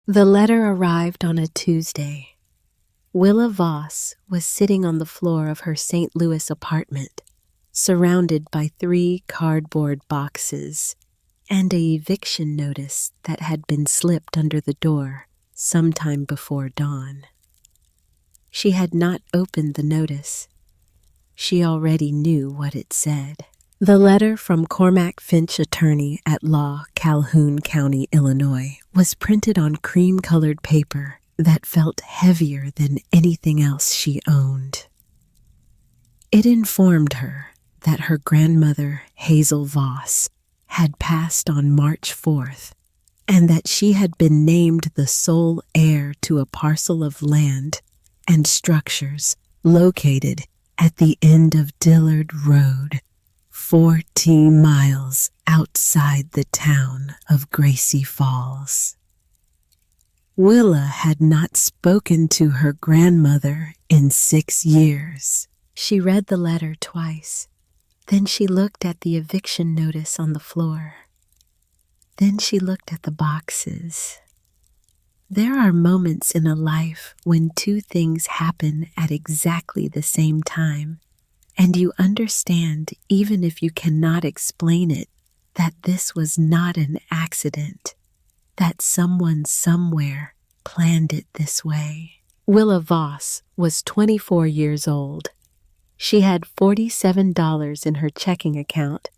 The letter arrived on a Tuesday. Willa Voss was sitting on the floor of her St. Louis apartment, surrounded by 3 cardboard boxes and a eviction notice that had been slipped under the door sometime before dawn. She had not opened the notice. She already knew what it said. The letter from Cormac Finch, attorney at law, Calhoun County, Illinois, was printed on cream-colored paper that felt heavier than anything else she owned. It informed her that her grandmother, Hazel Voss, had passed on March 4th, and that she had been named the sole heir to a parcel of land and structures located at the end of Dillard Road, 14 miles outside the town of Gracie Falls. Willa had not spoken to her grandmother in 6 years. She read the letter twice. Then she looked at the eviction notice on the floor. Then she looked at the boxes. There are moments in a life when 2 things happen at exactly the same time, and you understand, even if you cannot explain it, that this was not an accident, that someone somewhere planned it this way. Willa Voss was 24 years old. She had $47 in her checking account,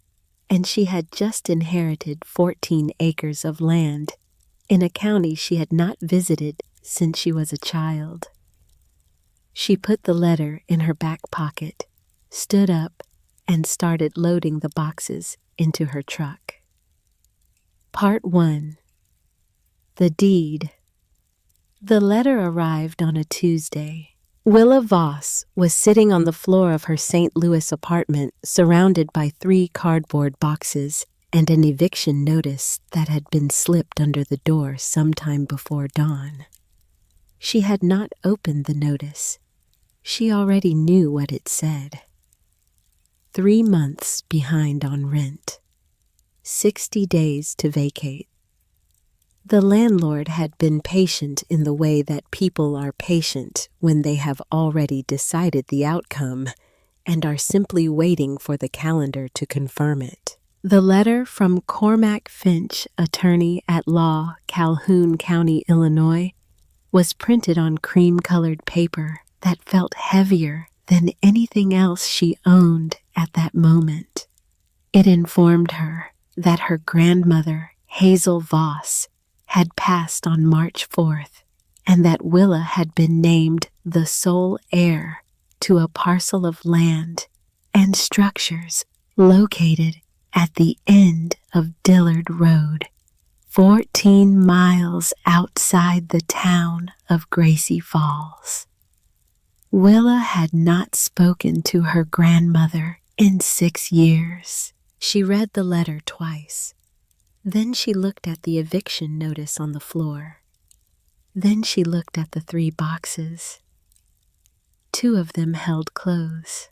and she had just inherited 14 acres of land in a county she had not visited since she was a child. She put the letter in her back pocket, stood up, and started loading the boxes into her truck. Part 1. The Deed. The letter arrived on a Tuesday. Willa Voss was sitting on the floor of her St. Louis apartment, surrounded by 3 cardboard boxes and an eviction notice that had been slipped under the door sometime before dawn. She had not opened the notice. She already knew what it said. 3 months behind on rent. 60 days to vacate. The landlord had been patient in the way that people are patient when they have already decided the outcome and are simply waiting for the calendar to confirm it. The letter from Cormac Finch, attorney at law, Calhoun County, Illinois, was printed on cream-colored paper that felt heavier than anything else she owned at that moment. It informed her that her grandmother, Hazel Voss, had passed on March 4th, and that Willa had been named the sole heir to a parcel of land and structures located at the end of Dillard Road, 14 miles outside the town of Gracie Falls. Willa had not spoken to her grandmother in 6 years. She read the letter twice. Then she looked at the eviction notice on the floor. Then she looked at the 3 boxes. 2 of them held clothes.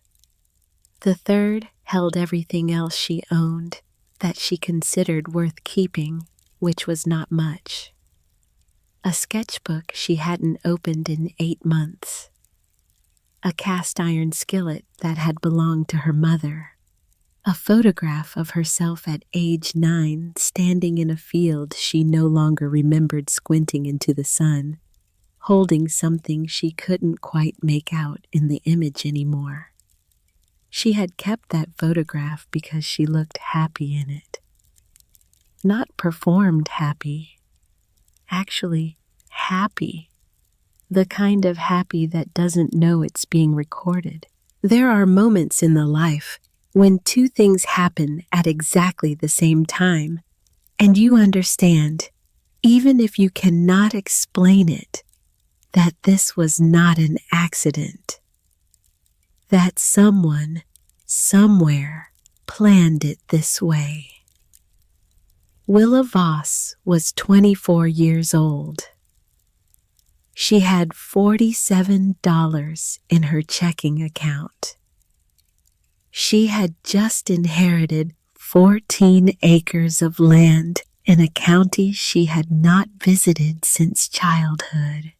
The third held everything else she owned that she considered worth keeping, which was not much. A sketchbook she hadn't opened in 8 months. A cast-iron skillet that had belonged to her mother. A photograph of herself at age 9 standing in a field she no longer remembered squinting into the sun, holding something she couldn't quite make out in the image anymore. She had kept that photograph because she looked happy in it. Not performed happy. Actually, happy. The kind of happy that doesn't know it's being recorded. There are moments in the life when 2 things happen at exactly the same time, and you understand, even if you cannot explain it, that this was not an accident. That someone, somewhere, planned it this way. Willa Voss was 24 years old. She had $47 in her checking account. She had just inherited 14 acres of land in a county she had not visited since childhood.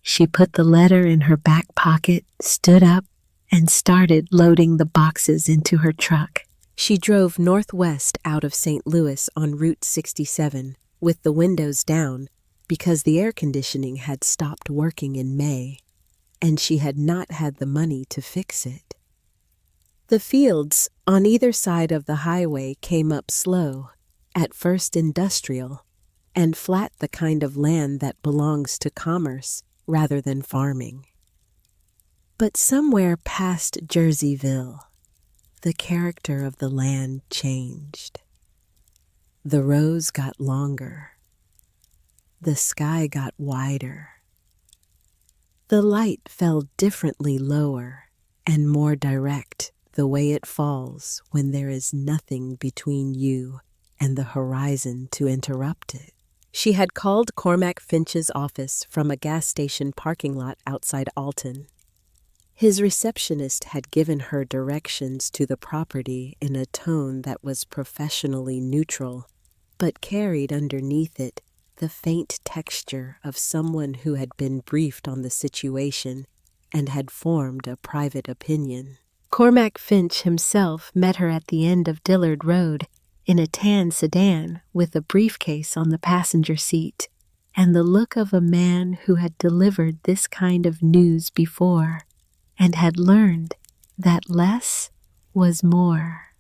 She put the letter in her back pocket, stood up, and started loading the boxes into her truck. She drove northwest out of St. Louis on Route 67 with the windows down because the air conditioning had stopped working in May, and she had not had the money to fix it. The fields on either side of the highway came up slow, at first industrial, and flat, the kind of land that belongs to commerce rather than farming. But somewhere past Jerseyville, the character of the land changed. The rows got longer. The sky got wider. The light fell differently lower and more direct, the way it falls when there is nothing between you and the horizon to interrupt it. She had called Cormac Finch's office from a gas station parking lot outside Alton. His receptionist had given her directions to the property in a tone that was professionally neutral, but carried underneath it the faint texture of someone who had been briefed on the situation and had formed a private opinion. Cormac Finch himself met her at the end of Dillard Road in a tan sedan with a briefcase on the passenger seat and the look of a man who had delivered this kind of news before and had learned that less was more.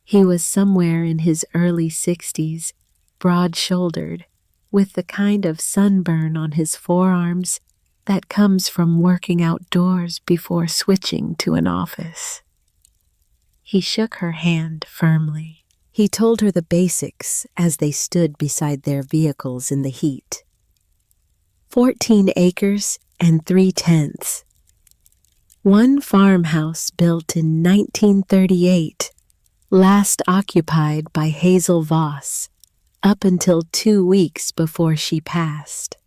He was somewhere in his early 60s, broad-shouldered, with the kind of sunburn on his forearms that comes from working outdoors before switching to an office. He shook her hand firmly. He told her the basics as they stood beside their vehicles in the heat. 14 acres and 3/10. One farmhouse built in 1938, last occupied by Hazel Voss, up until 2 weeks before she passed.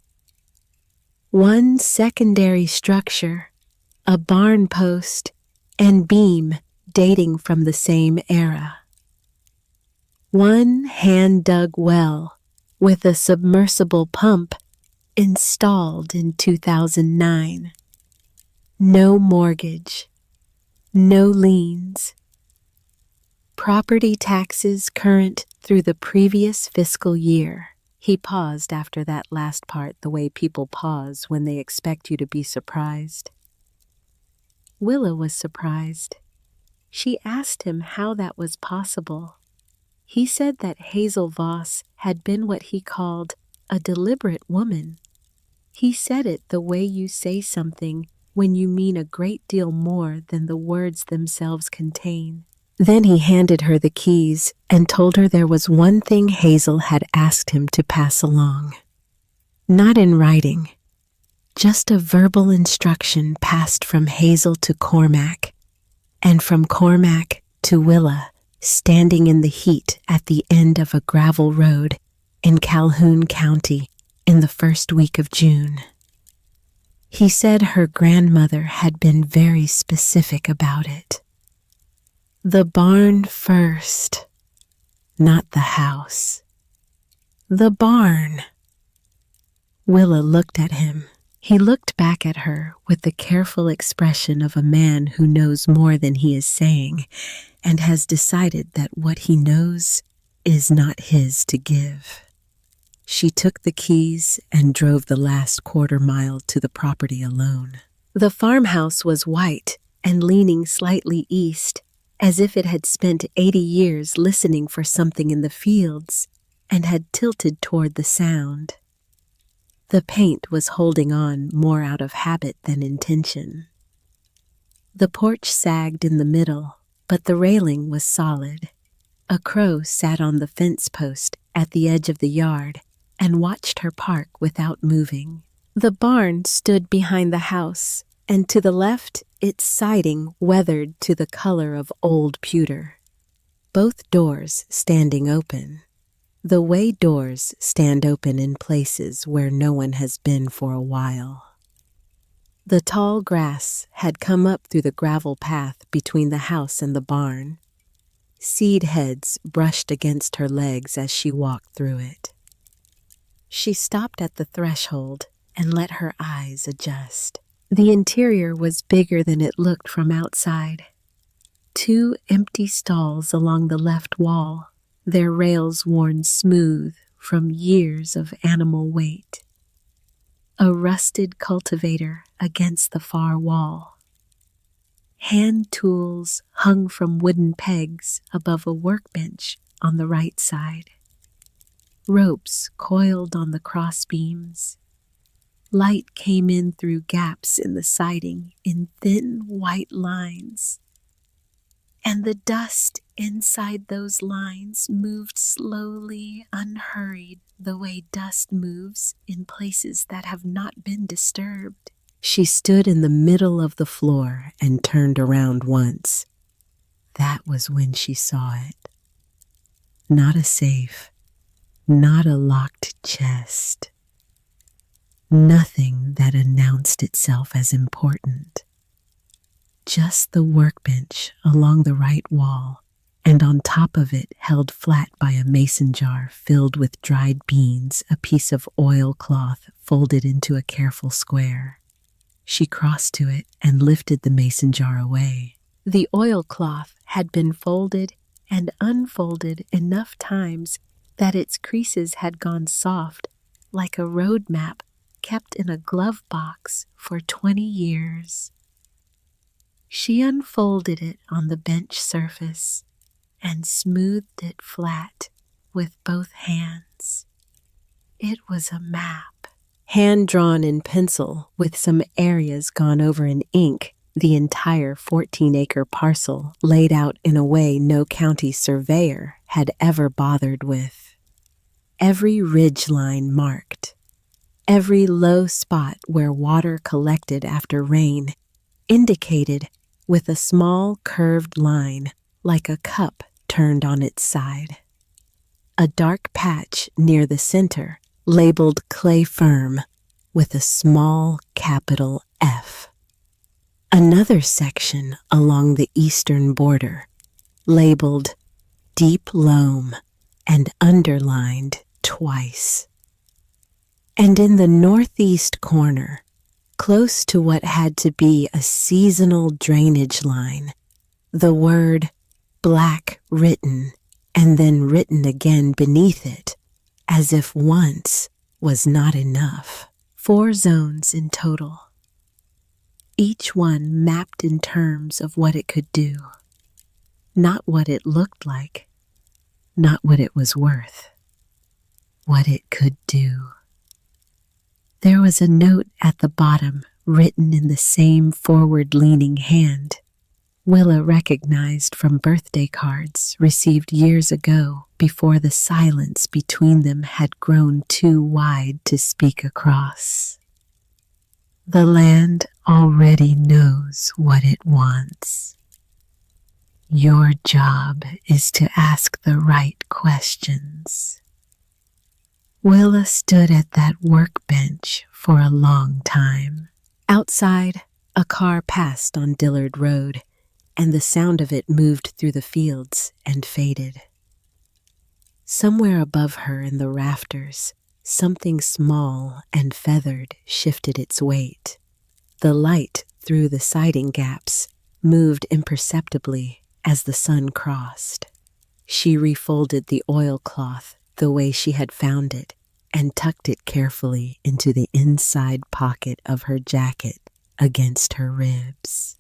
One secondary structure, a barn post and beam dating from the same era. One hand-dug well with a submersible pump installed in 2009. No mortgage, no liens. Property taxes current through the previous fiscal year. He paused after that last part the way people pause when they expect you to be surprised. Willa was surprised. She asked him how that was possible. He said that Hazel Voss had been what he called a deliberate woman. He said it the way you say something when you mean a great deal more than the words themselves contain. Then he handed her the keys and told her there was one thing Hazel had asked him to pass along. Not in writing, just a verbal instruction passed from Hazel to Cormac, and from Cormac to Willa, standing in the heat at the end of a gravel road in Calhoun County in the first week of June. He said her grandmother had been very specific about it. The barn first, not the house. The barn. Willa looked at him. He looked back at her with the careful expression of a man who knows more than he is saying and has decided that what he knows is not his to give. She took the keys and drove the last quarter-mile to the property alone. The farmhouse was white and leaning slightly east, as if it had spent 80 years listening for something in the fields and had tilted toward the sound. The paint was holding on more out of habit than intention. The porch sagged in the middle, but the railing was solid. A crow sat on the fence post at the edge of the yard and watched her park without moving. The barn stood behind the house, and to the left, its siding weathered to the color of old pewter. Both doors standing open, the way doors stand open in places where no one has been for a while. The tall grass had come up through the gravel path between the house and the barn. Seed heads brushed against her legs as she walked through it. She stopped at the threshold and let her eyes adjust. The interior was bigger than it looked from outside. 2 empty stalls along the left wall, their rails worn smooth from years of animal weight. A rusted cultivator against the far wall. Hand tools hung from wooden pegs above a workbench on the right side. Ropes coiled on the crossbeams. Light came in through gaps in the siding in thin white lines. And the dust inside those lines moved slowly, unhurried, the way dust moves in places that have not been disturbed. She stood in the middle of the floor and turned around once. That was when she saw it. Not a safe, not a locked chest. Nothing that announced itself as important. Just the workbench along the right wall, and on top of it, held flat by a mason jar filled with dried beans, a piece of oilcloth folded into a careful square. She crossed to it and lifted the mason jar away. The oilcloth had been folded and unfolded enough times that its creases had gone soft, like a road map kept in a glove box for 20 years. She unfolded it on the bench surface and smoothed it flat with both hands. It was a map, hand-drawn in pencil with some areas gone over in ink, the entire 14-acre parcel laid out in a way no county surveyor had ever bothered with. Every ridgeline marked, every low spot where water collected after rain indicated with a small curved line like a cup turned on its side. A dark patch near the center labeled clay firm with a small capital F. Another section along the eastern border labeled deep loam and underlined twice. And in the northeast corner, close to what had to be a seasonal drainage line, the word black written and then written again beneath it, as if once was not enough. 4 zones in total, each one mapped in terms of what it could do, not what it looked like, not what it was worth, what it could do. There was a note at the bottom written in the same forward-leaning hand Willa recognized from birthday cards received years ago before the silence between them had grown too wide to speak across. The land already knows what it wants. Your job is to ask the right questions. Willa stood at that workbench for a long time. Outside, a car passed on Dillard Road, and the sound of it moved through the fields and faded. Somewhere above her in the rafters, something small and feathered shifted its weight. The light through the siding gaps moved imperceptibly as the sun crossed. She refolded the oilcloth the way she had found it and tucked it carefully into the inside pocket of her jacket against her ribs.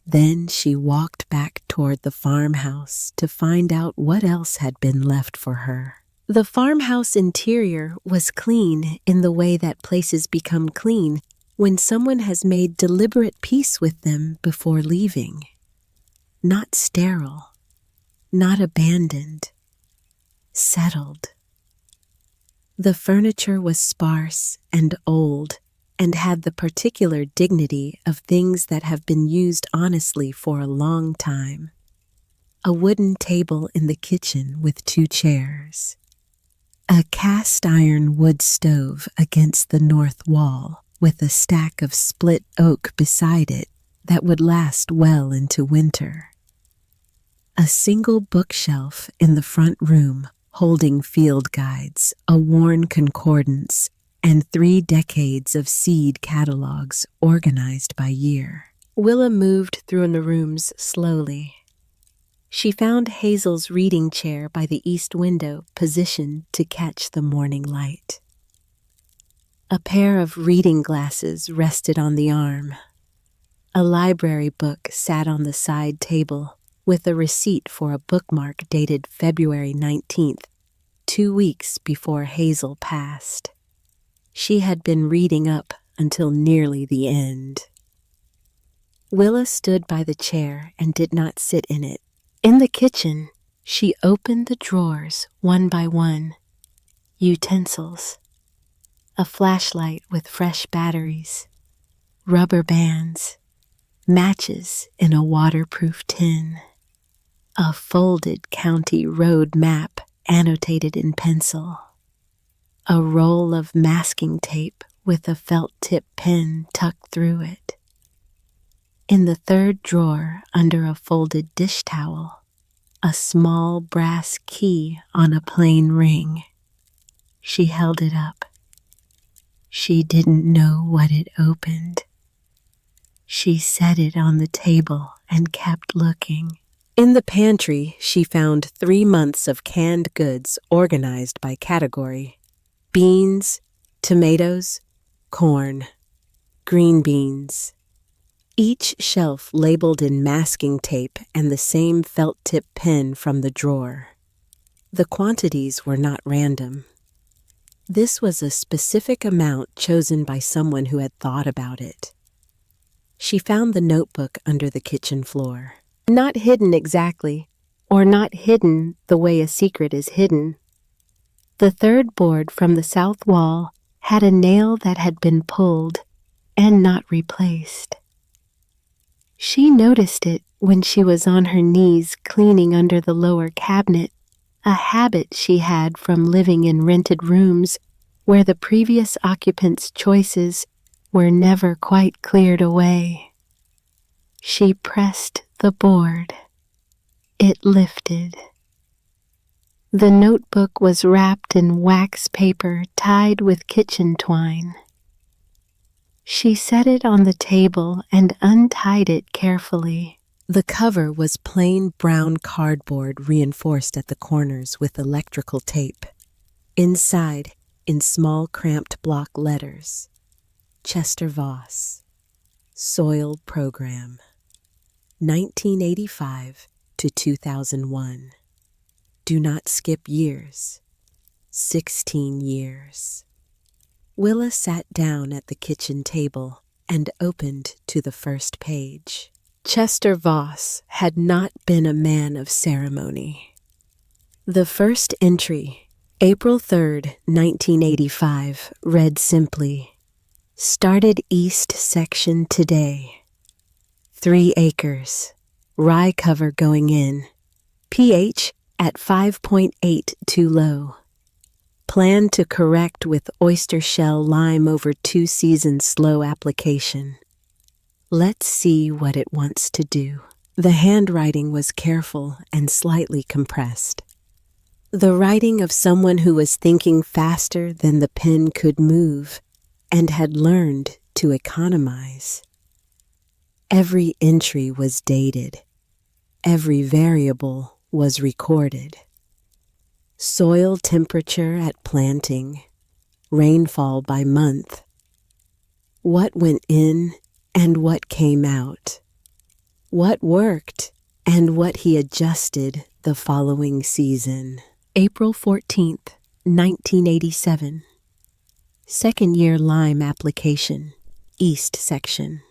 Then she walked back toward the farmhouse to find out what else had been left for her. The farmhouse interior was clean in the way that places become clean when someone has made deliberate peace with them before leaving. Not sterile, not abandoned, settled. The furniture was sparse and old and had the particular dignity of things that have been used honestly for a long time. A wooden table in the kitchen with 2 chairs. A cast-iron wood stove against the north wall with a stack of split oak beside it that would last well into winter. A single bookshelf in the front room holding field guides, a worn concordance, and 3 decades of seed catalogs organized by year. Willa moved through the rooms slowly. She found Hazel's reading chair by the east window positioned to catch the morning light. A pair of reading glasses rested on the arm. A library book sat on the side table with a receipt for a bookmark dated February 19th, 2 weeks before Hazel passed. She had been reading up until nearly the end. Willa stood by the chair and did not sit in it. In the kitchen, she opened the drawers one by one. Utensils, a flashlight with fresh batteries, rubber bands, matches in a waterproof tin, a folded county road map annotated in pencil, a roll of masking tape with a felt-tip pen tucked through it. In the third drawer, under a folded dish towel, a small brass key on a plain ring. She held it up. She didn't know what it opened. She set it on the table and kept looking. In the pantry, she found 3 months of canned goods organized by category: beans, tomatoes, corn, green beans. Each shelf labeled in masking tape and the same felt-tip pen from the drawer. The quantities were not random. This was a specific amount chosen by someone who had thought about it. She found the notebook under the kitchen floor. Not hidden exactly, or not hidden the way a secret is hidden. The third board from the south wall had a nail that had been pulled and not replaced. She noticed it when she was on her knees cleaning under the lower cabinet, a habit she had from living in rented rooms where the previous occupants' choices were never quite cleared away. She pressed the board. It lifted. The notebook was wrapped in wax paper tied with kitchen twine. She set it on the table and untied it carefully. The cover was plain brown cardboard reinforced at the corners with electrical tape. Inside, in small cramped block letters, Chester Voss, Soil Program, 1985 to 2001. Do not skip years. 16 years. Willa sat down at the kitchen table and opened to the first page. Chester Voss had not been a man of ceremony. The first entry, April 3rd, 1985, read simply, "Started East Section today. 3 acres. Rye cover going in. pH at 5.8 too low. Plan to correct with oyster shell lime over 2 seasons slow application. Let's see what it wants to do." The handwriting was careful and slightly compressed. The writing of someone who was thinking faster than the pen could move and had learned to economize. Every entry was dated. Every variable was recorded. Soil temperature at planting, rainfall by month, what went in and what came out, what worked and what he adjusted the following season. April 14th, 1987. Second year lime application, East Section.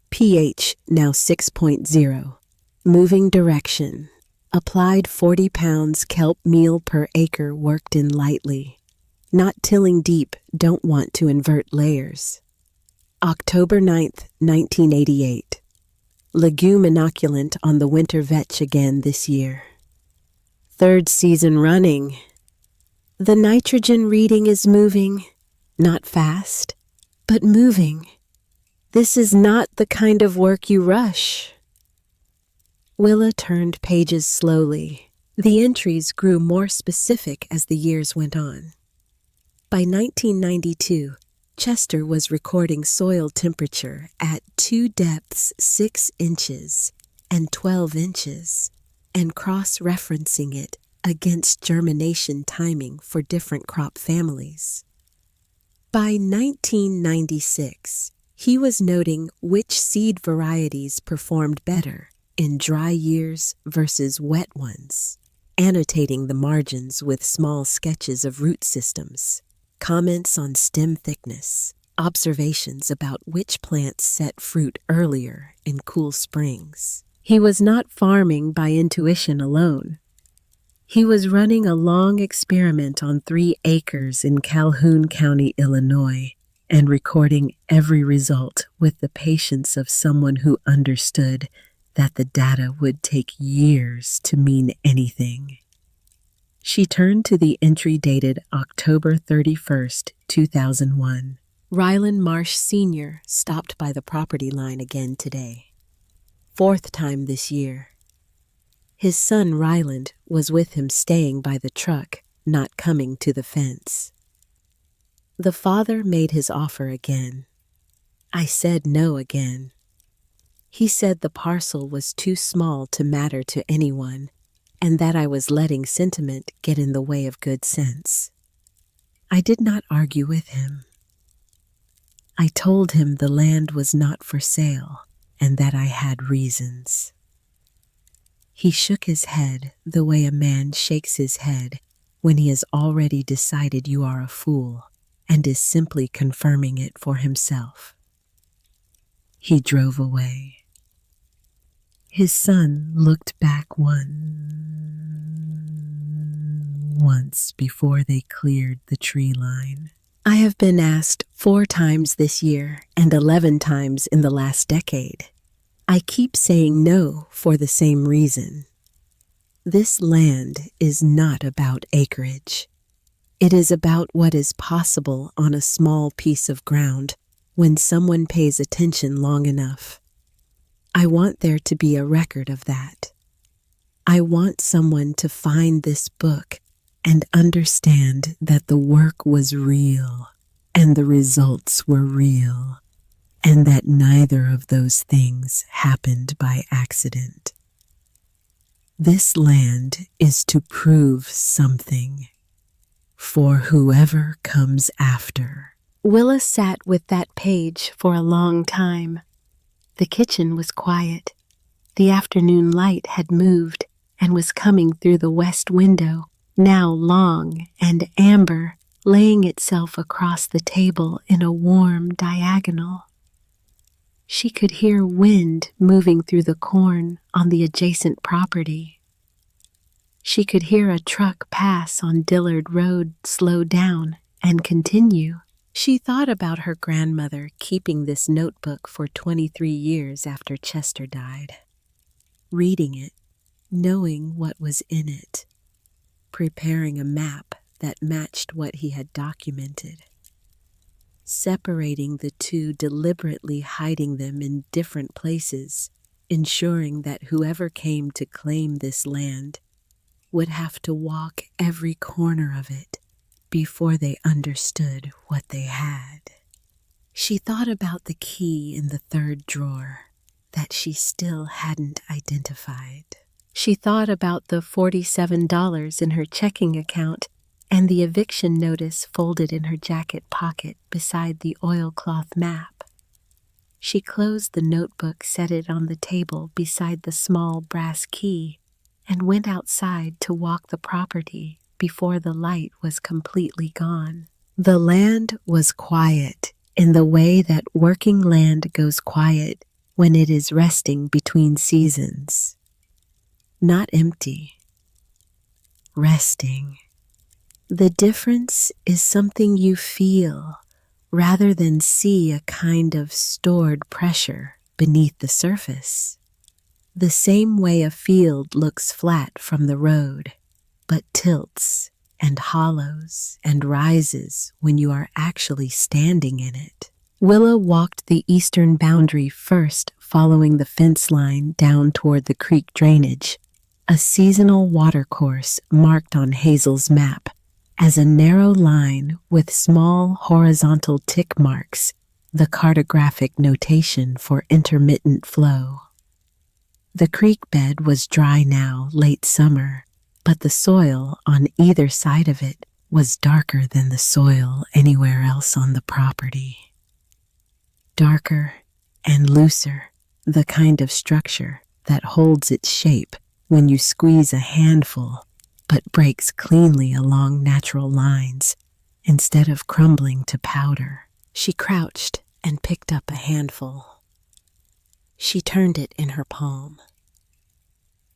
pH now 6.0. Moving direction. Applied 40 pounds kelp meal per acre worked in lightly. Not tilling deep, don't want to invert layers. October 9th, 1988. Legume inoculant on the winter vetch again this year. 3rd season running. The nitrogen reading is moving, not fast, but moving. This is not the kind of work you rush. Willa turned pages slowly. The entries grew more specific as the years went on. By 1992, Chester was recording soil temperature at 2 depths 6 inches and 12 inches and cross-referencing it against germination timing for different crop families. By 1996, he was noting which seed varieties performed better in dry years versus wet ones, annotating the margins with small sketches of root systems, comments on stem thickness, observations about which plants set fruit earlier in cool springs. He was not farming by intuition alone. He was running a long experiment on 3 acres in Calhoun County, Illinois, and recording every result with the patience of someone who understood that the data would take years to mean anything. She turned to the entry dated October 31st, 2001. Ryland Marsh Sr. stopped by the property line again today. 4th time this year. His son Ryland was with him, staying by the truck, not coming to the fence. The father made his offer again. I said no again. He said the parcel was too small to matter to anyone, and that I was letting sentiment get in the way of good sense. I did not argue with him. I told him the land was not for sale and that I had reasons. He shook his head the way a man shakes his head when he has already decided you are a fool and is simply confirming it for himself. He drove away. His son looked back once before they cleared the tree line. I have been asked 4 times this year and 11 times in the last decade. I keep saying no for the same reason. This land is not about acreage. It is about what is possible on a small piece of ground when someone pays attention long enough. I want there to be a record of that. I want someone to find this book and understand that the work was real and the results were real, and that neither of those things happened by accident. This land is to prove something for whoever comes after. Willa sat with that page for a long time. The kitchen was quiet. The afternoon light had moved and was coming through the west window, now long and amber, laying itself across the table in a warm diagonal. She could hear wind moving through the corn on the adjacent property. She could hear a truck pass on Dillard Road, slow down, and continue. She thought about her grandmother keeping this notebook for 23 years after Chester died, reading it, knowing what was in it, preparing a map that matched what he had documented, separating the two, deliberately hiding them in different places, ensuring that whoever came to claim this land would have to walk every corner of it before they understood what they had. She thought about the key in the 3rd drawer that she still hadn't identified. She thought about the $47 in her checking account and the eviction notice folded in her jacket pocket beside the oilcloth map. She closed the notebook, set it on the table beside the small brass key, and went outside to walk the property before the light was completely gone. The land was quiet in the way that working land goes quiet when it is resting between seasons. Not empty. Resting. The difference is something you feel rather than see, a kind of stored pressure beneath the surface. The same way a field looks flat from the road, but tilts and hollows and rises when you are actually standing in it. Willa walked the eastern boundary first, following the fence line down toward the creek drainage, a seasonal watercourse marked on Hazel's map as a narrow line with small horizontal tick marks, the cartographic notation for intermittent flow. The creek bed was dry now, late summer, but the soil on either side of it was darker than the soil anywhere else on the property. Darker and looser, the kind of structure that holds its shape when you squeeze a handful, but breaks cleanly along natural lines instead of crumbling to powder. She crouched and picked up a handful. She turned it in her palm.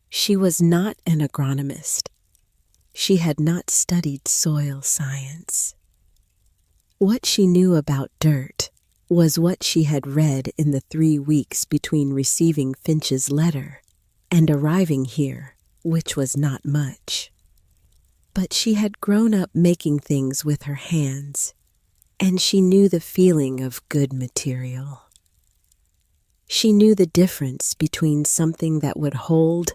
She was not an agronomist. She had not studied soil science. What she knew about dirt was what she had read in the 3 weeks between receiving Finch's letter and arriving here, which was not much. But she had grown up making things with her hands, and she knew the feeling of good material. She knew the difference between something that would hold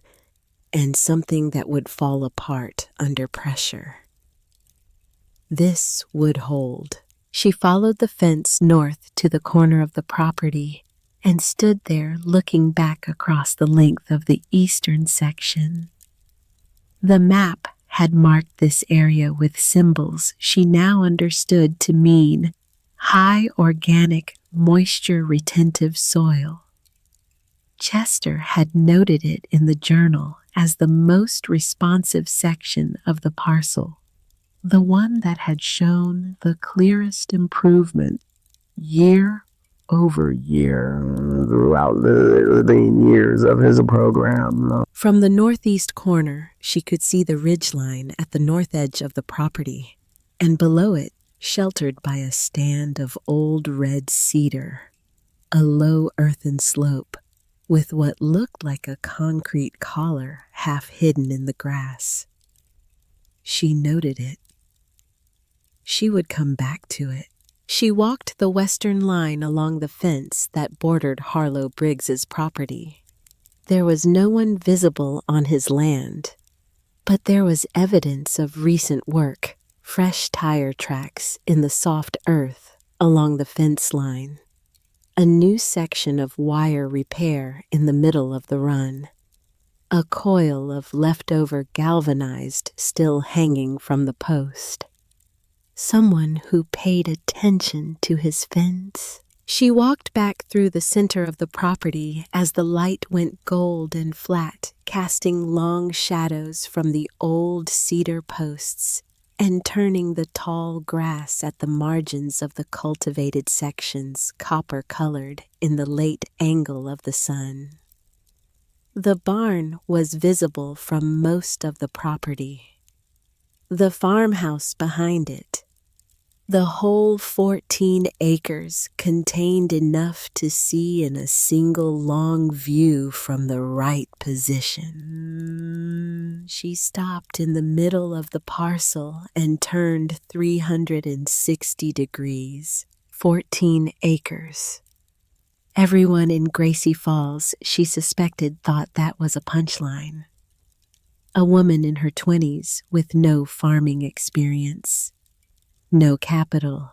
and something that would fall apart under pressure. This would hold. She followed the fence north to the corner of the property and stood there looking back across the length of the eastern section. The map had marked this area with symbols she now understood to mean high organic, moisture-retentive soil. Chester had noted it in the journal as the most responsive section of the parcel, the one that had shown the clearest improvement year over year throughout the years of his program. From the northeast corner, she could see the ridgeline at the north edge of the property, and below it, sheltered by a stand of old red cedar, a low earthen slope with what looked like a concrete collar half hidden in the grass. She noted it. She would come back to it. She walked the western line along the fence that bordered Harlow Briggs's property. There was no one visible on his land, but there was evidence of recent work, fresh tire tracks in the soft earth along the fence line, a new section of wire repair in the middle of the run, a coil of leftover galvanized still hanging from the post. Someone who paid attention to his fence. She walked back through the center of the property as the light went gold and flat, casting long shadows from the old cedar posts and turning the tall grass at the margins of the cultivated sections copper-colored in the late angle of the sun. The barn was visible from most of the property. The farmhouse behind it. The whole 14 acres contained enough to see in a single long view from the right position. She stopped in the middle of the parcel and turned 360 degrees. 14 acres. Everyone in Gracie Falls, she suspected, thought that was a punchline. A woman in her 20s with no farming experience. No capital,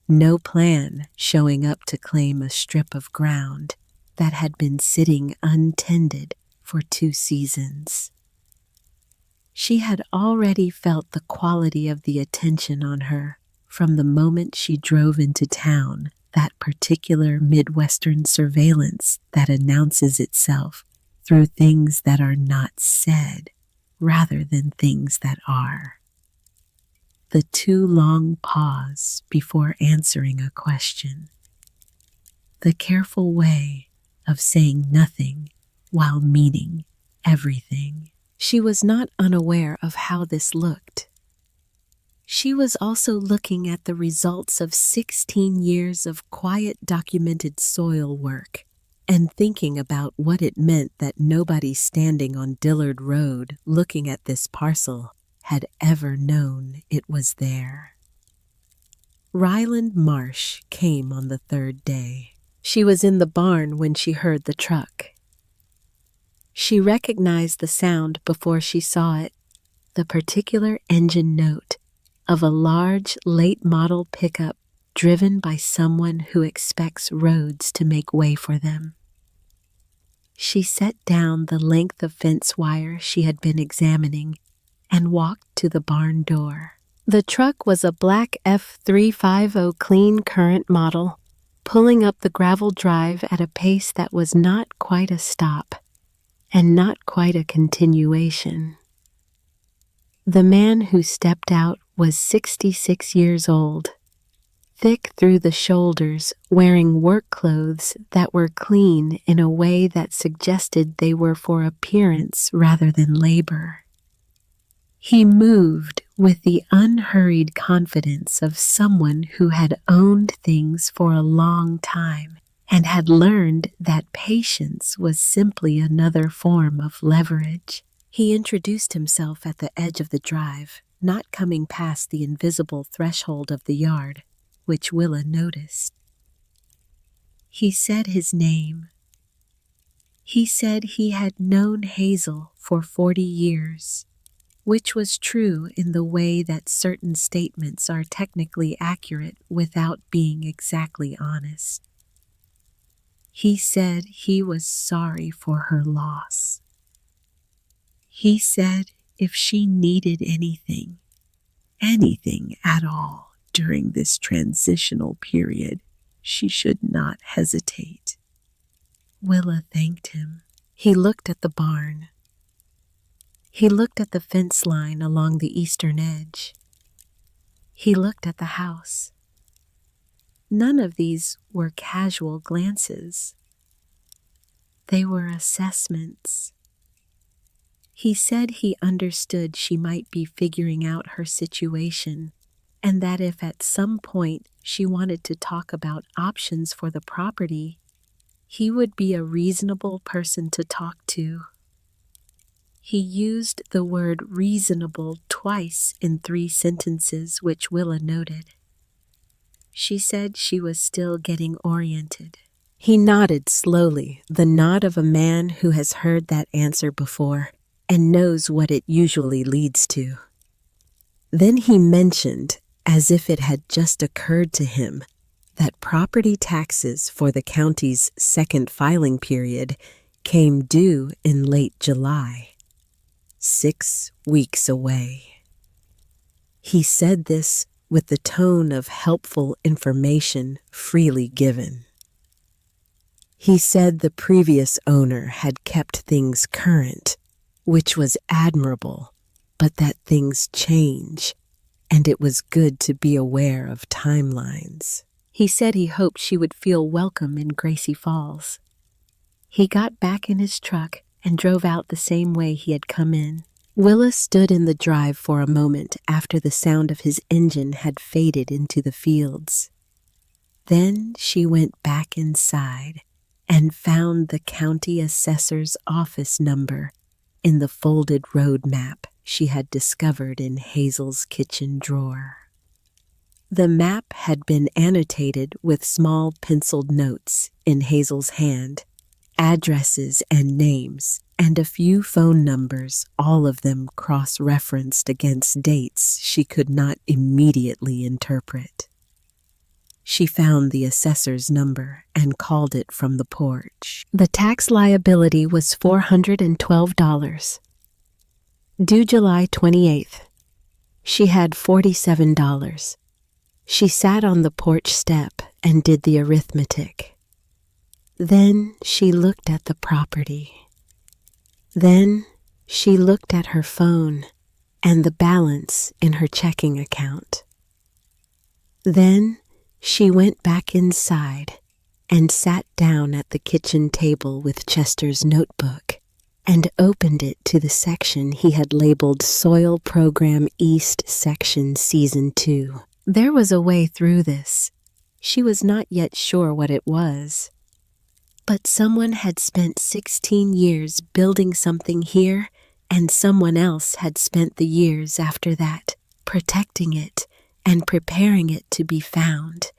no plan showing up to claim a strip of ground that had been sitting untended for 2 seasons. She had already felt the quality of the attention on her from the moment she drove into town, that particular Midwestern surveillance that announces itself through things that are not said rather than things that are. The too long pause before answering a question. The careful way of saying nothing while meaning everything. She was not unaware of how this looked. She was also looking at the results of 16 years of quiet documented soil work and thinking about what it meant that nobody standing on Dillard Road looking at this parcel had ever known it was there. Ryland Marsh came on the 3rd day. She was in the barn when she heard the truck. She recognized the sound before she saw it, the particular engine note of a large late-model pickup driven by someone who expects roads to make way for them. She set down the length of fence wire she had been examining and walked to the barn door. The truck was a black F350 clean current model, pulling up the gravel drive at a pace that was not quite a stop and not quite a continuation. The man who stepped out was 66 years old, thick through the shoulders, wearing work clothes that were clean in a way that suggested they were for appearance rather than labor. He moved with the unhurried confidence of someone who had owned things for a long time and had learned that patience was simply another form of leverage. He introduced himself at the edge of the drive, not coming past the invisible threshold of the yard, which Willa noticed. He said his name. He said he had known Hazel for 40 years, which was true in the way that certain statements are technically accurate without being exactly honest. He said he was sorry for her loss. He said if she needed anything at all during this transitional period, she should not hesitate. Willa thanked him. He looked at the barn. He looked at the fence line along the eastern edge. He looked at the house. None of these were casual glances. They were assessments. He said he understood she might be figuring out her situation, and that if at some point she wanted to talk about options for the property, he would be a reasonable person to talk to. He used the word reasonable twice in 3 sentences, which Willa noted. She said she was still getting oriented. He nodded slowly, the nod of a man who has heard that answer before and knows what it usually leads to. Then he mentioned, as if it had just occurred to him, that property taxes for the county's second filing period came due in late July, 6 weeks away. He said this with the tone of helpful information freely given. He said the previous owner had kept things current, which was admirable, but that things change, and it was good to be aware of timelines. He said he hoped she would feel welcome in Gracie Falls. He got back in his truck and drove out the same way he had come in. Willa stood in the drive for a moment after the sound of his engine had faded into the fields. Then she went back inside and found the county assessor's office number in the folded road map she had discovered in Hazel's kitchen drawer. The map had been annotated with small penciled notes in Hazel's hand, addresses and names, and a few phone numbers, all of them cross-referenced against dates she could not immediately interpret. She found the assessor's number and called it from the porch. The tax liability was $412. Due July 28th. She had $47. She sat on the porch step and did the arithmetic. Then she looked at the property. Then she looked at her phone and the balance in her checking account. Then she went back inside and sat down at the kitchen table with Chester's notebook and opened it to the section he had labeled Soil Program East Section Season 2. There was a way through this. She was not yet sure what it was. But someone had spent 16 years building something here, and someone else had spent the years after that protecting it and preparing it to be found.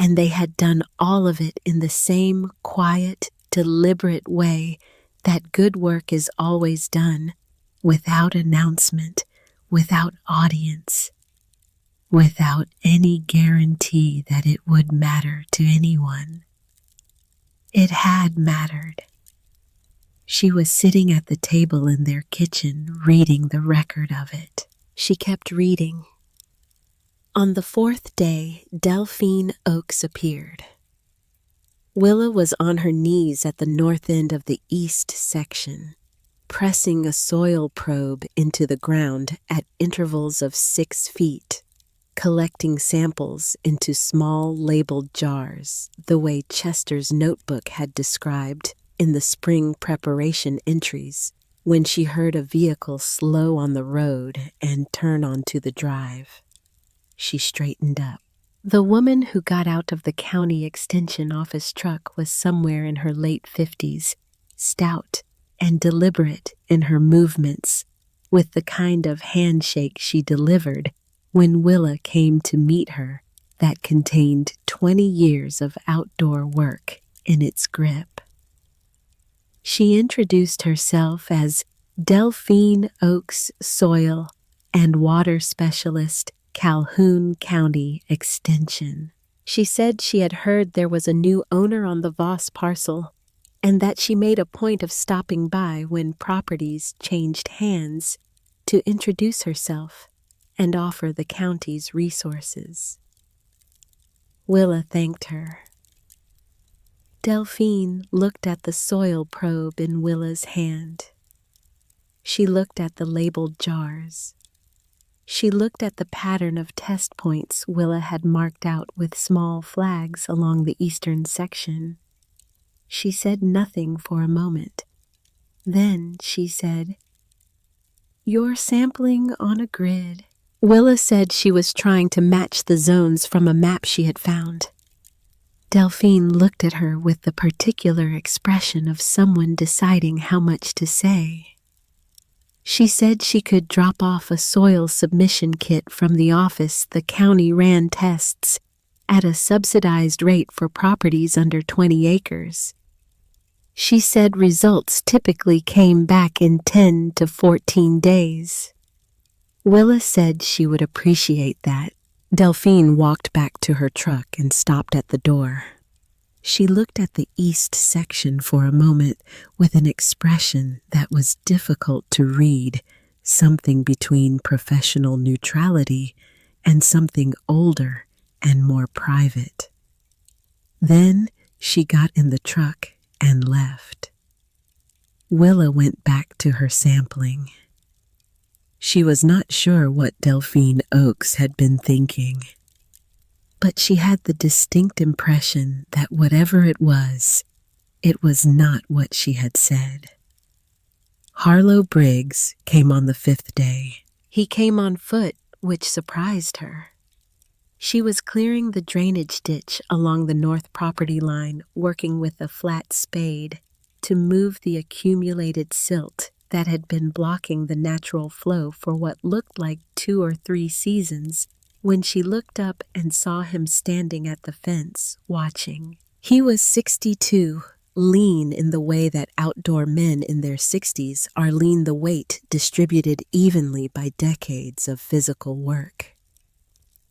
and they had done all of it in the same quiet, deliberate way that good work is always done, without announcement, without audience, without any guarantee that it would matter to anyone. It had mattered. She was sitting at the table in their kitchen, reading the record of it. She kept reading. On the fourth day, Delphine Oakes appeared. Willa was on her knees at the north end of the east section, pressing a soil probe into the ground at intervals of 6 feet, collecting samples into small labeled jars, the way Chester's notebook had described in the spring preparation entries when she heard a vehicle slow on the road and turn onto the drive. She straightened up. The woman who got out of the county extension office truck was somewhere in her late 50s, stout and deliberate in her movements, with the kind of handshake she delivered when Willa came to meet her that contained 20 years of outdoor work in its grip. She introduced herself as Delphine Oakes, Soil and Water Specialist, Calhoun County Extension. She said she had heard there was a new owner on the Voss parcel, and that she made a point of stopping by when properties changed hands to introduce herself and offer the county's resources. Willa thanked her. Delphine looked at the soil probe in Willa's hand. She looked at the labeled jars. She looked at the pattern of test points Willa had marked out with small flags along the eastern section. She said nothing for a moment. Then she said, "You're sampling on a grid." Willa said she was trying to match the zones from a map she had found. Delphine looked at her with the particular expression of someone deciding how much to say. She said she could drop off a soil submission kit from the office the county ran tests at a subsidized rate for properties under 20 acres. She said results typically came back in 10 to 14 days. Willa said she would appreciate that. Delphine walked back to her truck and stopped at the door. She looked at the east section for a moment with an expression that was difficult to read, something between professional neutrality and something older and more private. Then she got in the truck and left. Willa went back to her sampling. She was not sure what Delphine Oakes had been thinking, but she had the distinct impression that whatever it was not what she had said. Harlow Briggs came on the 5th day. He came on foot, which surprised her. She was clearing the drainage ditch along the north property line, working with a flat spade to move the accumulated silt that had been blocking the natural flow for what looked like 2 or 3 seasons when she looked up and saw him standing at the fence, watching. He was 62, lean in the way that outdoor men in their 60s are lean, the weight distributed evenly by decades of physical work.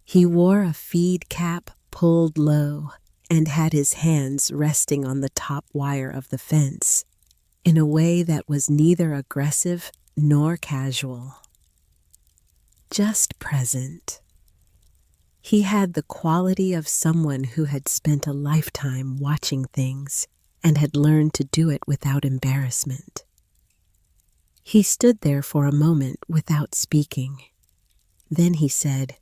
He wore a feed cap pulled low and had his hands resting on the top wire of the fence in a way that was neither aggressive nor casual. Just present. He had the quality of someone who had spent a lifetime watching things and had learned to do it without embarrassment. He stood there for a moment without speaking. Then he said,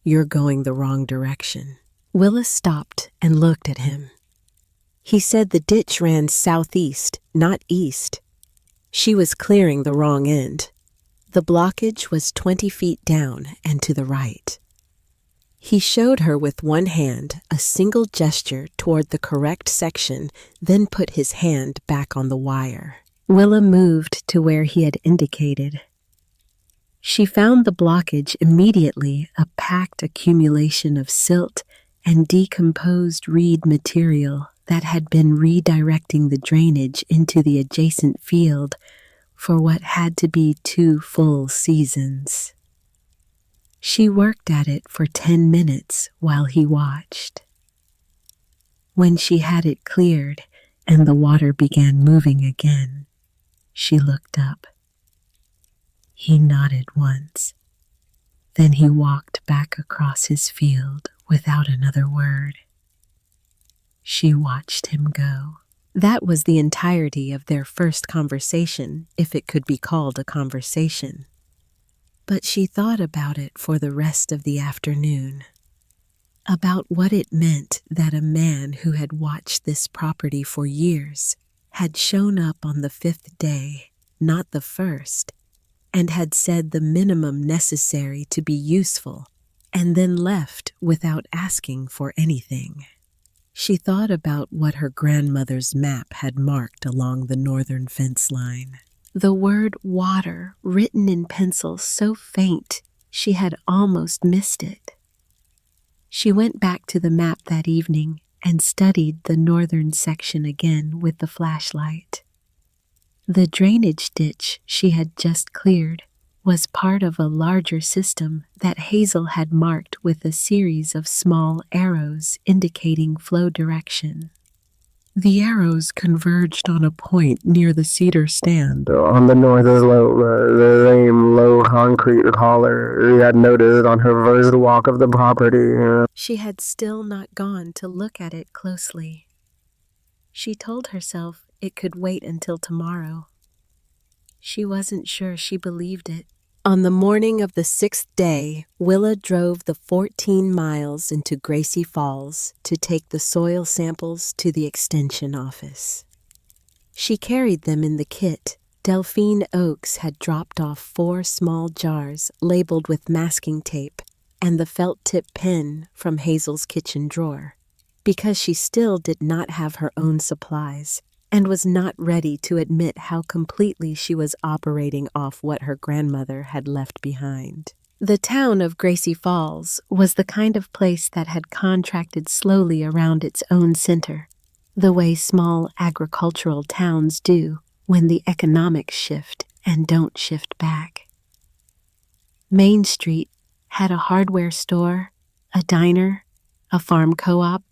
"You're going the wrong direction." Willa stopped and looked at him. He said the ditch ran southeast, not east. She was clearing the wrong end. The blockage was 20 feet down and to the right. He showed her with one hand a single gesture toward the correct section, then put his hand back on the wire. Willa moved to where he had indicated. She found the blockage immediately a packed accumulation of silt and decomposed reed material that had been redirecting the drainage into the adjacent field for what had to be 2 full seasons. She worked at it for 10 minutes while he watched. When she had it cleared and the water began moving again, she looked up. He nodded once. Then he walked back across his field without another word. She watched him go. That was the entirety of their first conversation, if it could be called a conversation. But she thought about it for the rest of the afternoon. About what it meant that a man who had watched this property for years had shown up on the 5th day, not the 1st, and had said the minimum necessary to be useful, and then left without asking for anything. She thought about what her grandmother's map had marked along the northern fence line. The word water written in pencil so faint she had almost missed it. She went back to the map that evening and studied the northern section again with the flashlight. The drainage ditch she had just cleared was part of a larger system that Hazel had marked with a series of small arrows indicating flow direction. The arrows converged on a point near the cedar stand. On the northern slope, the same low concrete collar he had noticed on her first walk of the property. She had still not gone to look at it closely. She told herself it could wait until tomorrow. She wasn't sure she believed it. On the morning of the 6th day, Willa drove the 14 miles into Gracie Falls to take the soil samples to the extension office. She carried them in the kit. Delphine Oakes had dropped off 4 small jars labeled with masking tape and the felt-tip pen from Hazel's kitchen drawer, because she still did not have her own supplies and was not ready to admit how completely she was operating off what her grandmother had left behind. The town of Gracie Falls was the kind of place that had contracted slowly around its own center, the way small agricultural towns do when the economics shift and don't shift back. Main Street had a hardware store, a diner, a farm co-op,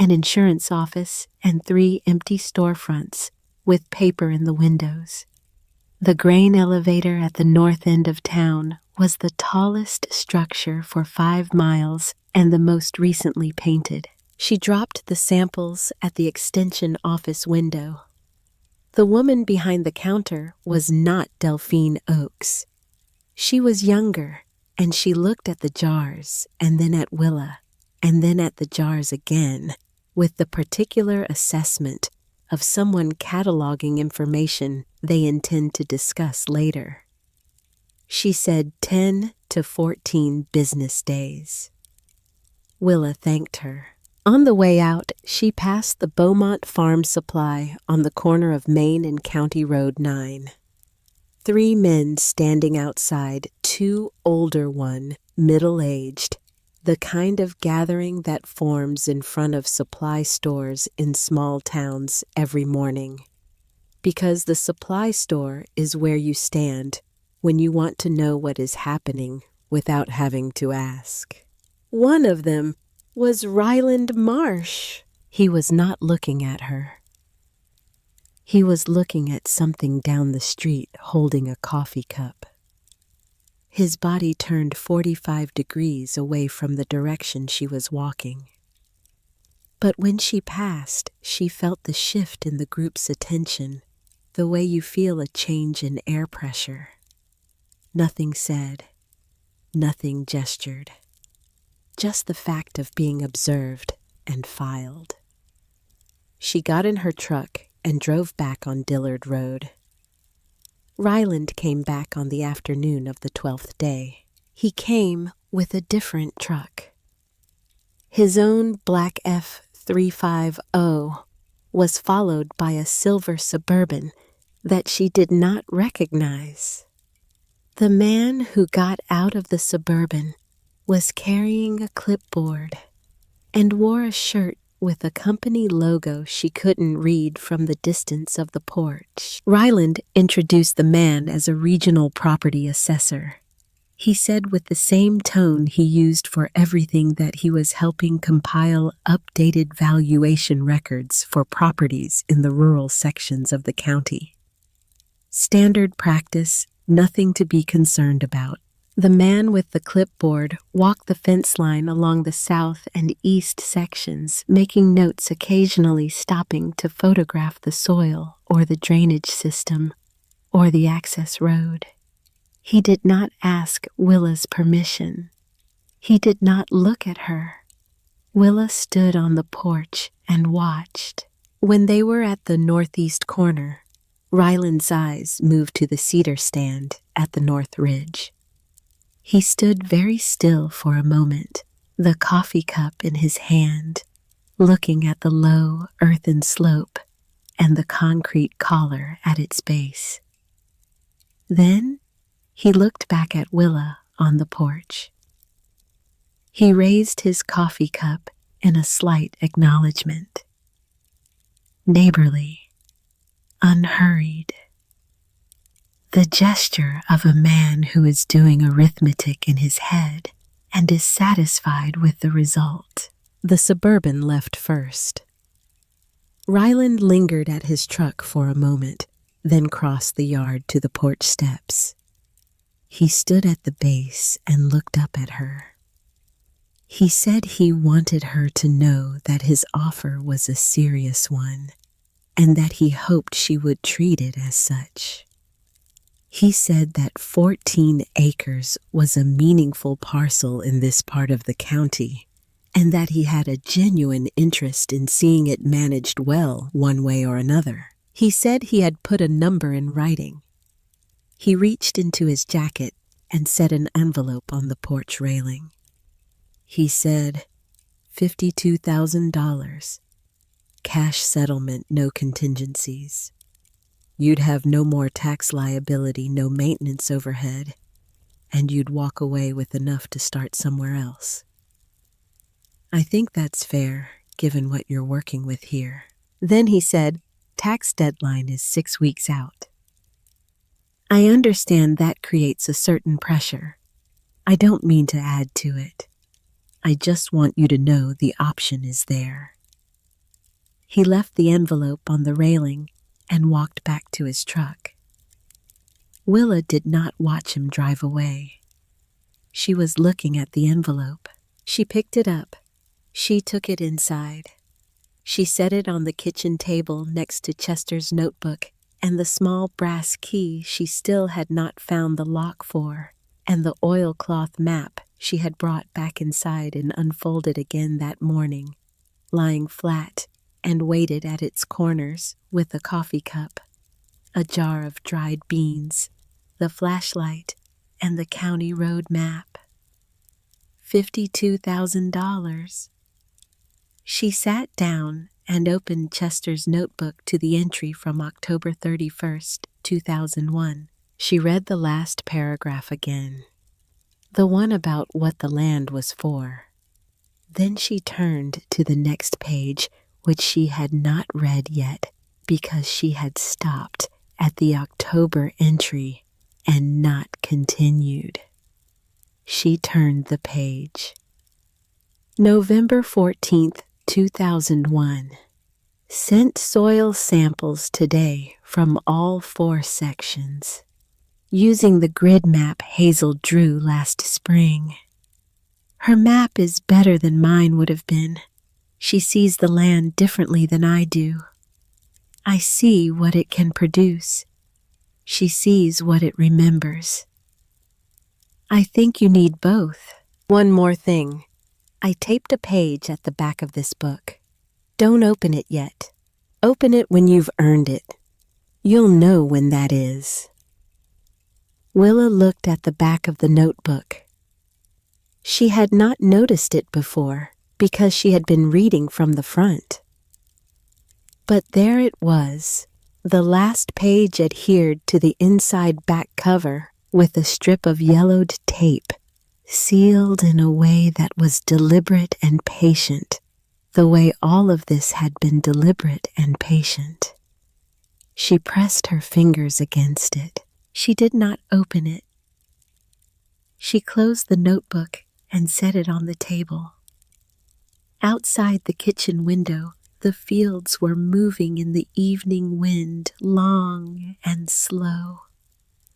an insurance office, and 3 empty storefronts with paper in the windows. The grain elevator at the north end of town was the tallest structure for 5 miles and the most recently painted. She dropped the samples at the extension office window. The woman behind the counter was not Delphine Oakes. She was younger, and she looked at the jars, and then at Willa, and then at the jars again, with the particular assessment of someone cataloging information they intend to discuss later. She said 10 to 14 business days. Willa thanked her. On the way out, she passed the Beaumont Farm Supply on the corner of Main and County Road 9. 3 men standing outside, 2 older, 1 middle-aged, the kind of gathering that forms in front of supply stores in small towns every morning. Because the supply store is where you stand when you want to know what is happening without having to ask. One of them was Ryland Marsh. He was not looking at her. He was looking at something down the street holding a coffee cup. His body turned 45 degrees away from the direction she was walking. But when she passed, she felt the shift in the group's attention, the way you feel a change in air pressure. Nothing said, nothing gestured. Just the fact of being observed and filed. She got in her truck and drove back on Dillard Road. Ryland came back on the afternoon of the 12th day. He came with a different truck. His own black F350 was followed by a silver Suburban that she did not recognize. The man who got out of the Suburban was carrying a clipboard. and wore a shirt with a company logo she couldn't read from the distance of the porch. Ryland introduced the man as a regional property assessor. He said with the same tone he used for everything that he was helping compile updated valuation records for properties in the rural sections of the county. Standard practice, nothing to be concerned about. The man with the clipboard walked the fence line along the south and east sections, making notes, occasionally stopping to photograph the soil or the drainage system or the access road. He did not ask Willa's permission. He did not look at her. Willa stood on the porch and watched. When they were at the northeast corner, Ryland's eyes moved to the cedar stand at the north ridge. He stood very still for a moment, the coffee cup in his hand, looking at the low earthen slope and the concrete collar at its base. Then he looked back at Willa on the porch. He raised his coffee cup in a slight acknowledgement. Neighborly, unhurried. The gesture of a man who is doing arithmetic in his head and is satisfied with the result. The Suburban left first. Ryland lingered at his truck for a moment, then crossed the yard to the porch steps. He stood at the base and looked up at her. He said he wanted her to know that his offer was a serious one, and that he hoped she would treat it as such. He said that 14 acres was a meaningful parcel in this part of the county, and that he had a genuine interest in seeing it managed well one way or another. He said he had put a number in writing. He reached into his jacket and set an envelope on the porch railing. He said, $52,000. Cash settlement, no contingencies. You'd have no more tax liability, no maintenance overhead, and you'd walk away with enough to start somewhere else. I think that's fair, given what you're working with here. Then he said, tax deadline is 6 weeks out. I understand that creates a certain pressure. I don't mean to add to it. I just want you to know the option is there. He left the envelope on the railing and walked back to his truck. Willa did not watch him drive away. She was looking at the envelope. She picked it up. She took it inside. She set it on the kitchen table next to Chester's notebook and the small brass key she still had not found the lock for, and the oilcloth map she had brought back inside and unfolded again that morning, lying flat and waited at its corners with a coffee cup, a jar of dried beans, the flashlight, and the county road map. $52,000. She sat down and opened Chester's notebook to the entry from October 31st, 2001. She read the last paragraph again, the one about what the land was for. Then she turned to the next page, which she had not read yet because she had stopped at the October entry and not continued. She turned the page. November 14th, 2001. Sent soil samples today from all 4 sections, using the grid map Hazel drew last spring. Her map is better than mine would have been. She sees the land differently than I do. I see what it can produce. She sees what it remembers. I think you need both. One more thing. I taped a page at the back of this book. Don't open it yet. Open it when you've earned it. You'll know when that is. Willa looked at the back of the notebook. She had not noticed it before, because she had been reading from the front. But there it was. The last page adhered to the inside back cover with a strip of yellowed tape sealed in a way that was deliberate and patient, the way all of this had been deliberate and patient. She pressed her fingers against it. She did not open it. She closed the notebook and set it on the table. Outside the kitchen window, the fields were moving in the evening wind, long and slow,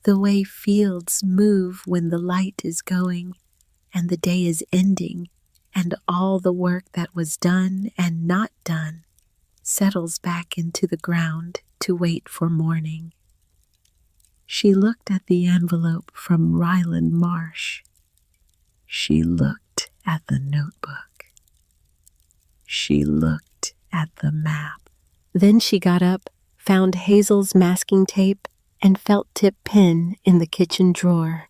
the way fields move when the light is going and the day is ending, and all the work that was done and not done settles back into the ground to wait for morning. She looked at the envelope from Ryland Marsh. She looked at the notebook. She looked at the map. Then she got up, found Hazel's masking tape and felt-tip pen in the kitchen drawer,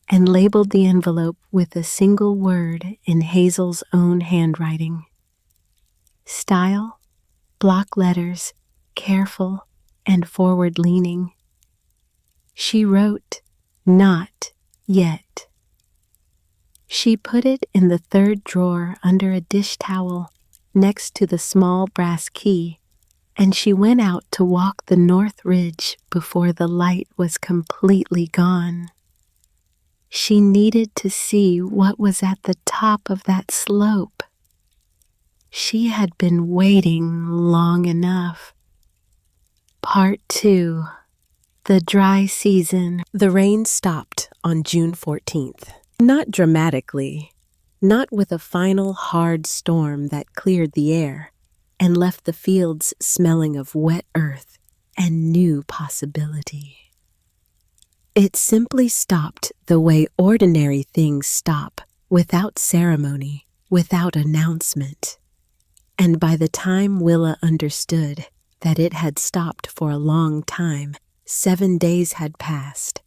and labeled the envelope with a single word in Hazel's own handwriting. Style, block letters, careful and forward-leaning. She wrote, "Not yet." She put it in the third drawer under a dish towel next to the small brass key, and she went out to walk the north ridge before the light was completely gone. She needed to see what was at the top of that slope. She had been waiting long enough. Part 2. The dry season. The rain stopped on June 14th. Not dramatically, not with a final hard storm that cleared the air and left the fields smelling of wet earth and new possibility. It simply stopped the way ordinary things stop, without ceremony, without announcement. And by the time Willa understood that it had stopped for a long time, 7 days had passed,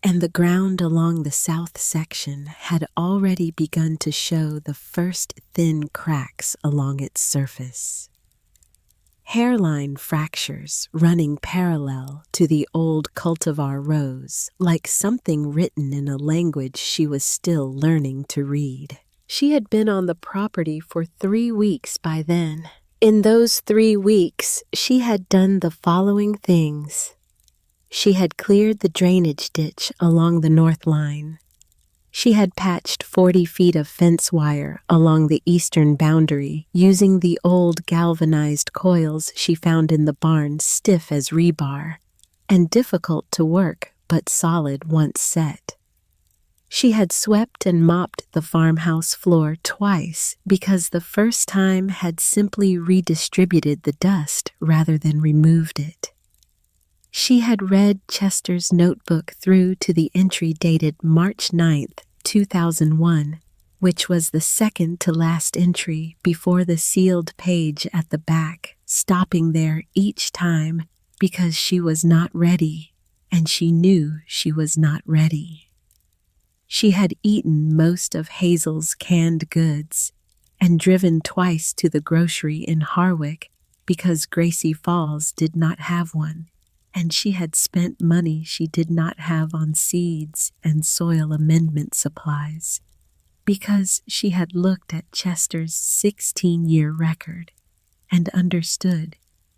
and the ground along the south section had already begun to show the first thin cracks along its surface. Hairline fractures running parallel to the old cultivar rows, like something written in a language she was still learning to read. She had been on the property for 3 weeks by then. In those 3 weeks, she had done the following things. She had cleared the drainage ditch along the north line. She had patched 40 feet of fence wire along the eastern boundary using the old galvanized coils she found in the barn, stiff as rebar and difficult to work but solid once set. She had swept and mopped the farmhouse floor twice because the first time had simply redistributed the dust rather than removed it. She had read Chester's notebook through to the entry dated March 9th, 2001, which was the second to last entry before the sealed page at the back, stopping there each time because she was not ready, and she knew she was not ready. She had eaten most of Hazel's canned goods and driven twice to the grocery in Harwick because Gracie Falls did not have one, and she had spent money she did not have on seeds and soil amendment supplies because she had looked at Chester's 16-year record and understood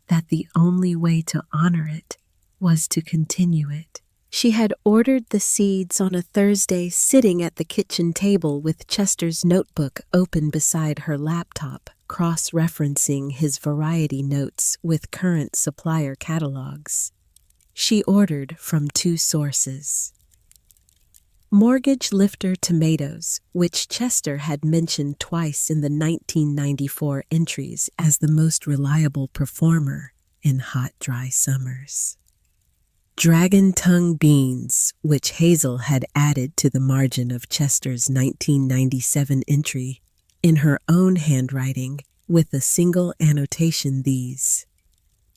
that the only way to honor it was to continue it. She had ordered the seeds on a Thursday, sitting at the kitchen table with Chester's notebook open beside her laptop, cross-referencing his variety notes with current supplier catalogs. She ordered from 2 sources. Mortgage Lifter Tomatoes, which Chester had mentioned twice in the 1994 entries as the most reliable performer in hot, dry summers. Dragon Tongue Beans, which Hazel had added to the margin of Chester's 1997 entry in her own handwriting with a single annotation these.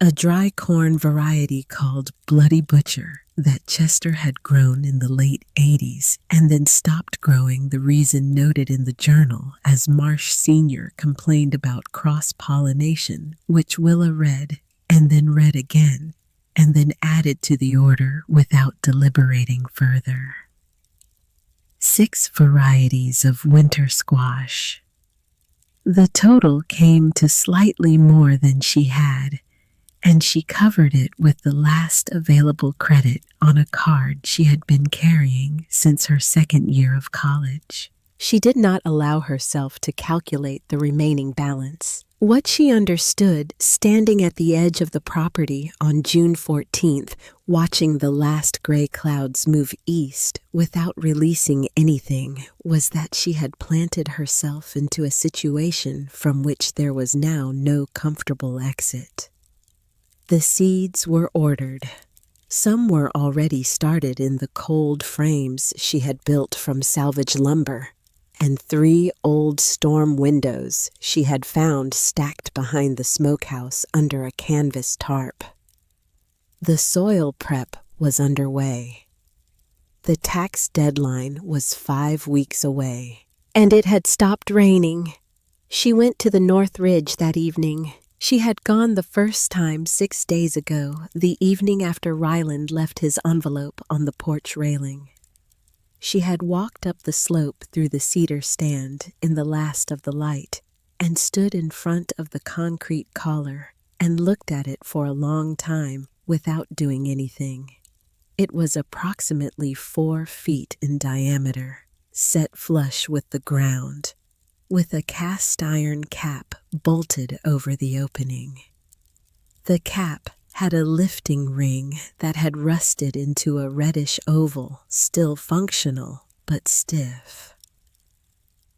A dry corn variety called Bloody Butcher that Chester had grown in the late 80s and then stopped growing, the reason noted in the journal, as Marsh Sr. complained about cross-pollination, which Willa read and then read again, and then added to the order without deliberating further. 6 varieties of winter squash. The total came to slightly more than she had, and she covered it with the last available credit on a card she had been carrying since her second year of college. She did not allow herself to calculate the remaining balance. What she understood, standing at the edge of the property on June 14th, watching the last gray clouds move east without releasing anything, was that she had planted herself into a situation from which there was now no comfortable exit. The seeds were ordered. Some were already started in the cold frames she had built from salvage lumber, and 3 old storm windows she had found stacked behind the smokehouse under a canvas tarp. The soil prep was underway. The tax deadline was 5 weeks away, and it had stopped raining. She went to the North Ridge that evening. She had gone the first time 6 days ago, the evening after Ryland left his envelope on the porch railing. She had walked up the slope through the cedar stand in the last of the light and stood in front of the concrete collar and looked at it for a long time without doing anything. It was approximately 4 feet in diameter, set flush with the ground, with a cast iron cap bolted over the opening. The cap had a lifting ring that had rusted into a reddish oval, still functional but stiff.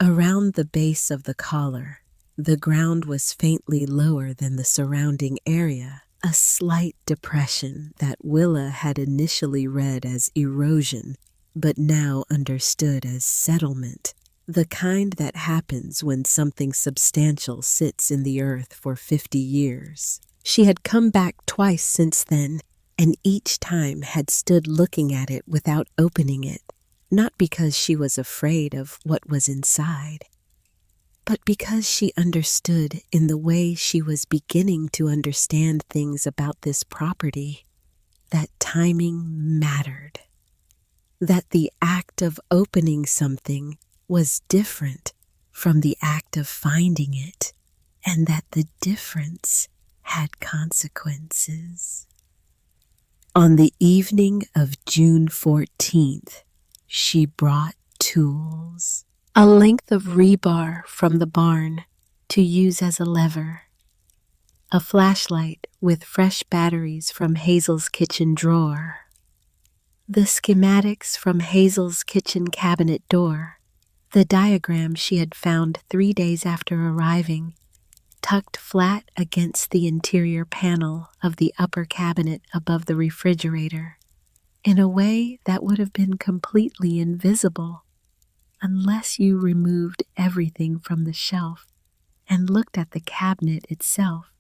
Around the base of the collar, the ground was faintly lower than the surrounding area, a slight depression that Willa had initially read as erosion, but now understood as settlement, the kind that happens when something substantial sits in the earth for 50 years. She had come back twice since then, and each time had stood looking at it without opening it, not because she was afraid of what was inside, but because she understood in the way she was beginning to understand things about this property, that timing mattered, that the act of opening something was different from the act of finding it, and that the difference had consequences. On the evening of June 14th, she brought tools, a length of rebar from the barn to use as a lever, a flashlight with fresh batteries from Hazel's kitchen drawer, the schematics from Hazel's kitchen cabinet door, the diagram she had found 3 days after arriving, tucked flat against the interior panel of the upper cabinet above the refrigerator, in a way that would have been completely invisible unless you removed everything from the shelf and looked at the cabinet itself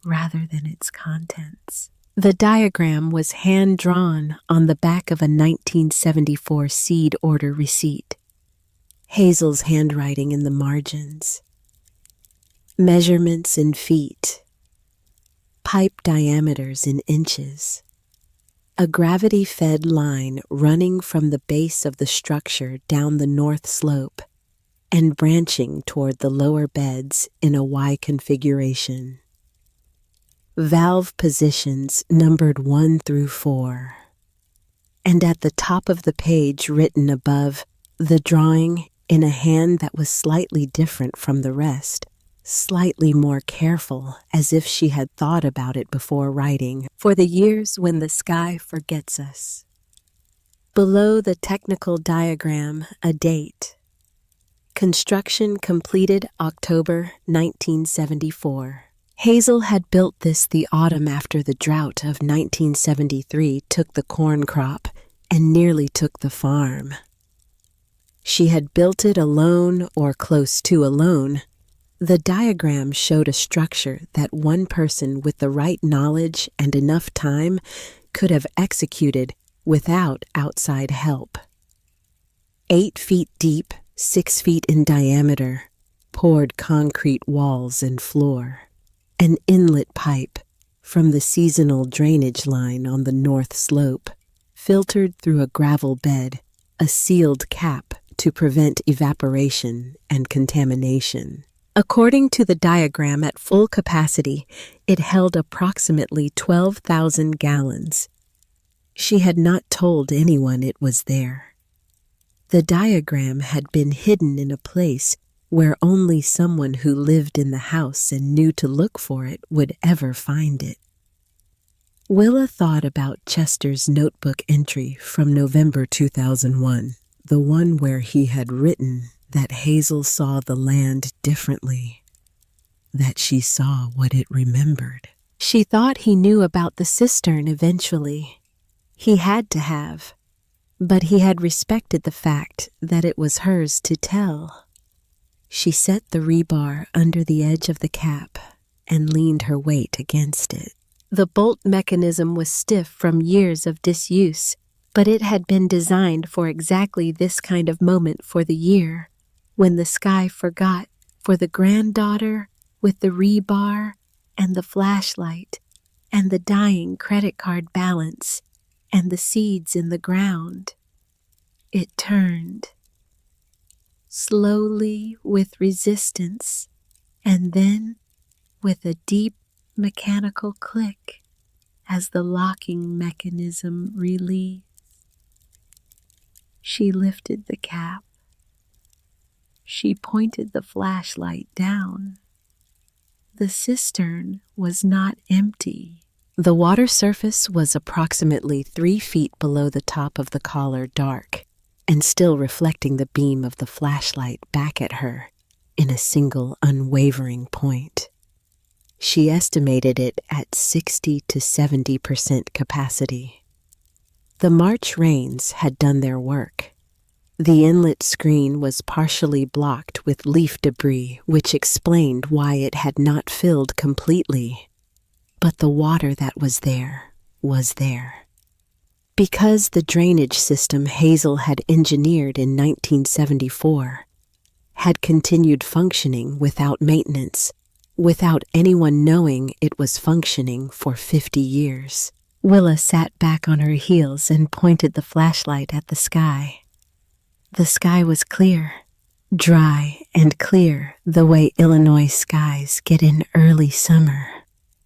rather than its contents. The diagram was hand-drawn on the back of a 1974 seed order receipt, Hazel's handwriting in the margins. Measurements in feet, pipe diameters in inches, a gravity-fed line running from the base of the structure down the north slope and branching toward the lower beds in a Y configuration. Valve positions numbered 1 through 4. And at the top of the page written above, the drawing in a hand that was slightly different from the rest, slightly more careful, as if she had thought about it before writing, for the years when the sky forgets us. Below the technical diagram, a date. Construction completed October 1974. Hazel had built this the autumn after the drought of 1973 took the corn crop and nearly took the farm. She had built it alone or close to alone. The diagram showed a structure that one person with the right knowledge and enough time could have executed without outside help. 8 feet deep, 6 feet in diameter, poured concrete walls and floor. An inlet pipe from the seasonal drainage line on the north slope, filtered through a gravel bed, a sealed cap to prevent evaporation and contamination. According to the diagram, at full capacity, it held approximately 12,000 gallons. She had not told anyone it was there. The diagram had been hidden in a place where only someone who lived in the house and knew to look for it would ever find it. Willa thought about Chester's notebook entry from November 2001, the one where he had written that Hazel saw the land differently, that she saw what it remembered. She thought he knew about the cistern eventually. He had to have, but he had respected the fact that it was hers to tell. She set the rebar under the edge of the cap and leaned her weight against it. The bolt mechanism was stiff from years of disuse, but it had been designed for exactly this kind of moment for the year, when the sky forgot for the granddaughter with the rebar and the flashlight and the dying credit card balance and the seeds in the ground. It turned, slowly with resistance, and then with a deep mechanical click as the locking mechanism released. She lifted the cap. She pointed the flashlight down. The cistern was not empty. The water surface was approximately 3 feet below the top of the collar, dark, and still reflecting the beam of the flashlight back at her in a single unwavering point. She estimated it at 60 to 70% capacity. The March rains had done their work. The inlet screen was partially blocked with leaf debris, which explained why it had not filled completely. But the water that was there was there. Because the drainage system Hazel had engineered in 1974 had continued functioning without maintenance, without anyone knowing it was functioning for 50 years. Willa sat back on her heels and pointed the flashlight at the sky. The sky was clear, dry and clear the way Illinois skies get in early summer,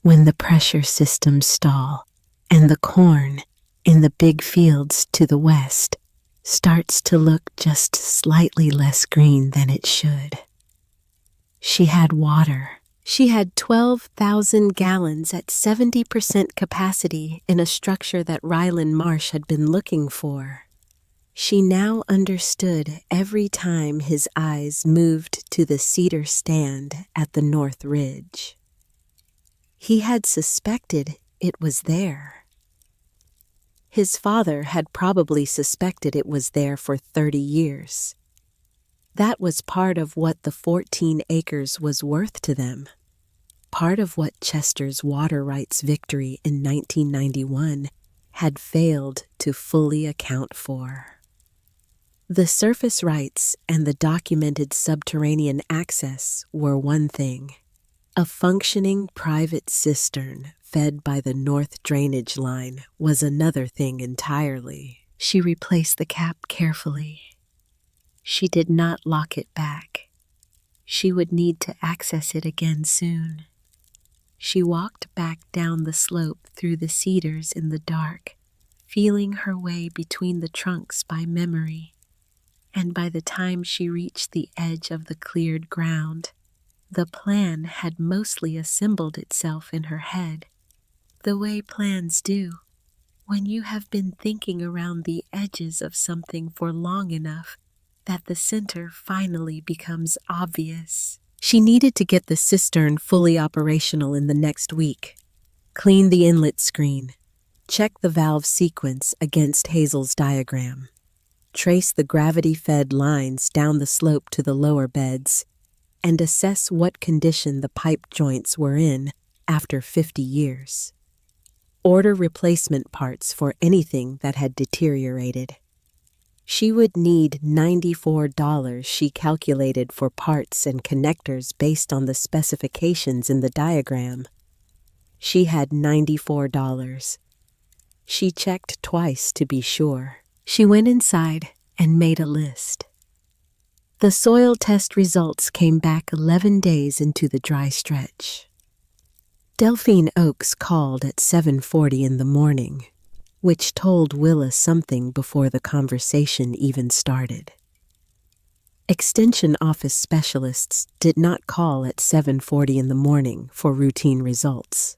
when the pressure systems stall and the corn in the big fields to the west starts to look just slightly less green than it should. She had water. She had 12,000 gallons at 70% capacity in a structure that Ryland Marsh had been looking for. She now understood every time his eyes moved to the cedar stand at the North Ridge. He had suspected it was there. His father had probably suspected it was there for 30 years. That was part of what the 14 acres was worth to them. Part of what Chester's water rights victory in 1991 had failed to fully account for. The surface rights and the documented subterranean access were one thing. A functioning private cistern fed by the north drainage line was another thing entirely. She replaced the cap carefully. She did not lock it back. She would need to access it again soon. She walked back down the slope through the cedars in the dark, feeling her way between the trunks by memory. And by the time she reached the edge of the cleared ground, the plan had mostly assembled itself in her head, the way plans do, when you have been thinking around the edges of something for long enough that the center finally becomes obvious. She needed to get the cistern fully operational in the next week, clean the inlet screen, check the valve sequence against Hazel's diagram, trace the gravity-fed lines down the slope to the lower beds, and assess what condition the pipe joints were in after 50 years. Order replacement parts for anything that had deteriorated. She would need $94 she calculated for parts and connectors based on the specifications in the diagram. She had $94. She checked twice to be sure. She went inside and made a list. The soil test results came back 11 days into the dry stretch. Delphine Oakes called at 7:40 in the morning, which told Willa something before the conversation even started. Extension office specialists did not call at 7:40 in the morning for routine results.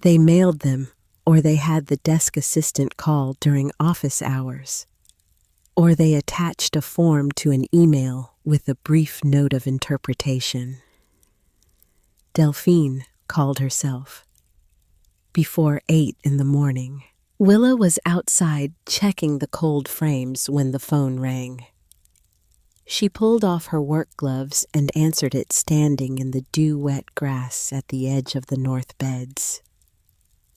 They mailed them, or they had the desk assistant call during office hours, or they attached a form to an email with a brief note of interpretation. Delphine called herself. Before 8 in the morning, Willa was outside checking the cold frames when the phone rang. She pulled off her work gloves and answered it standing in the dew-wet grass at the edge of the north beds.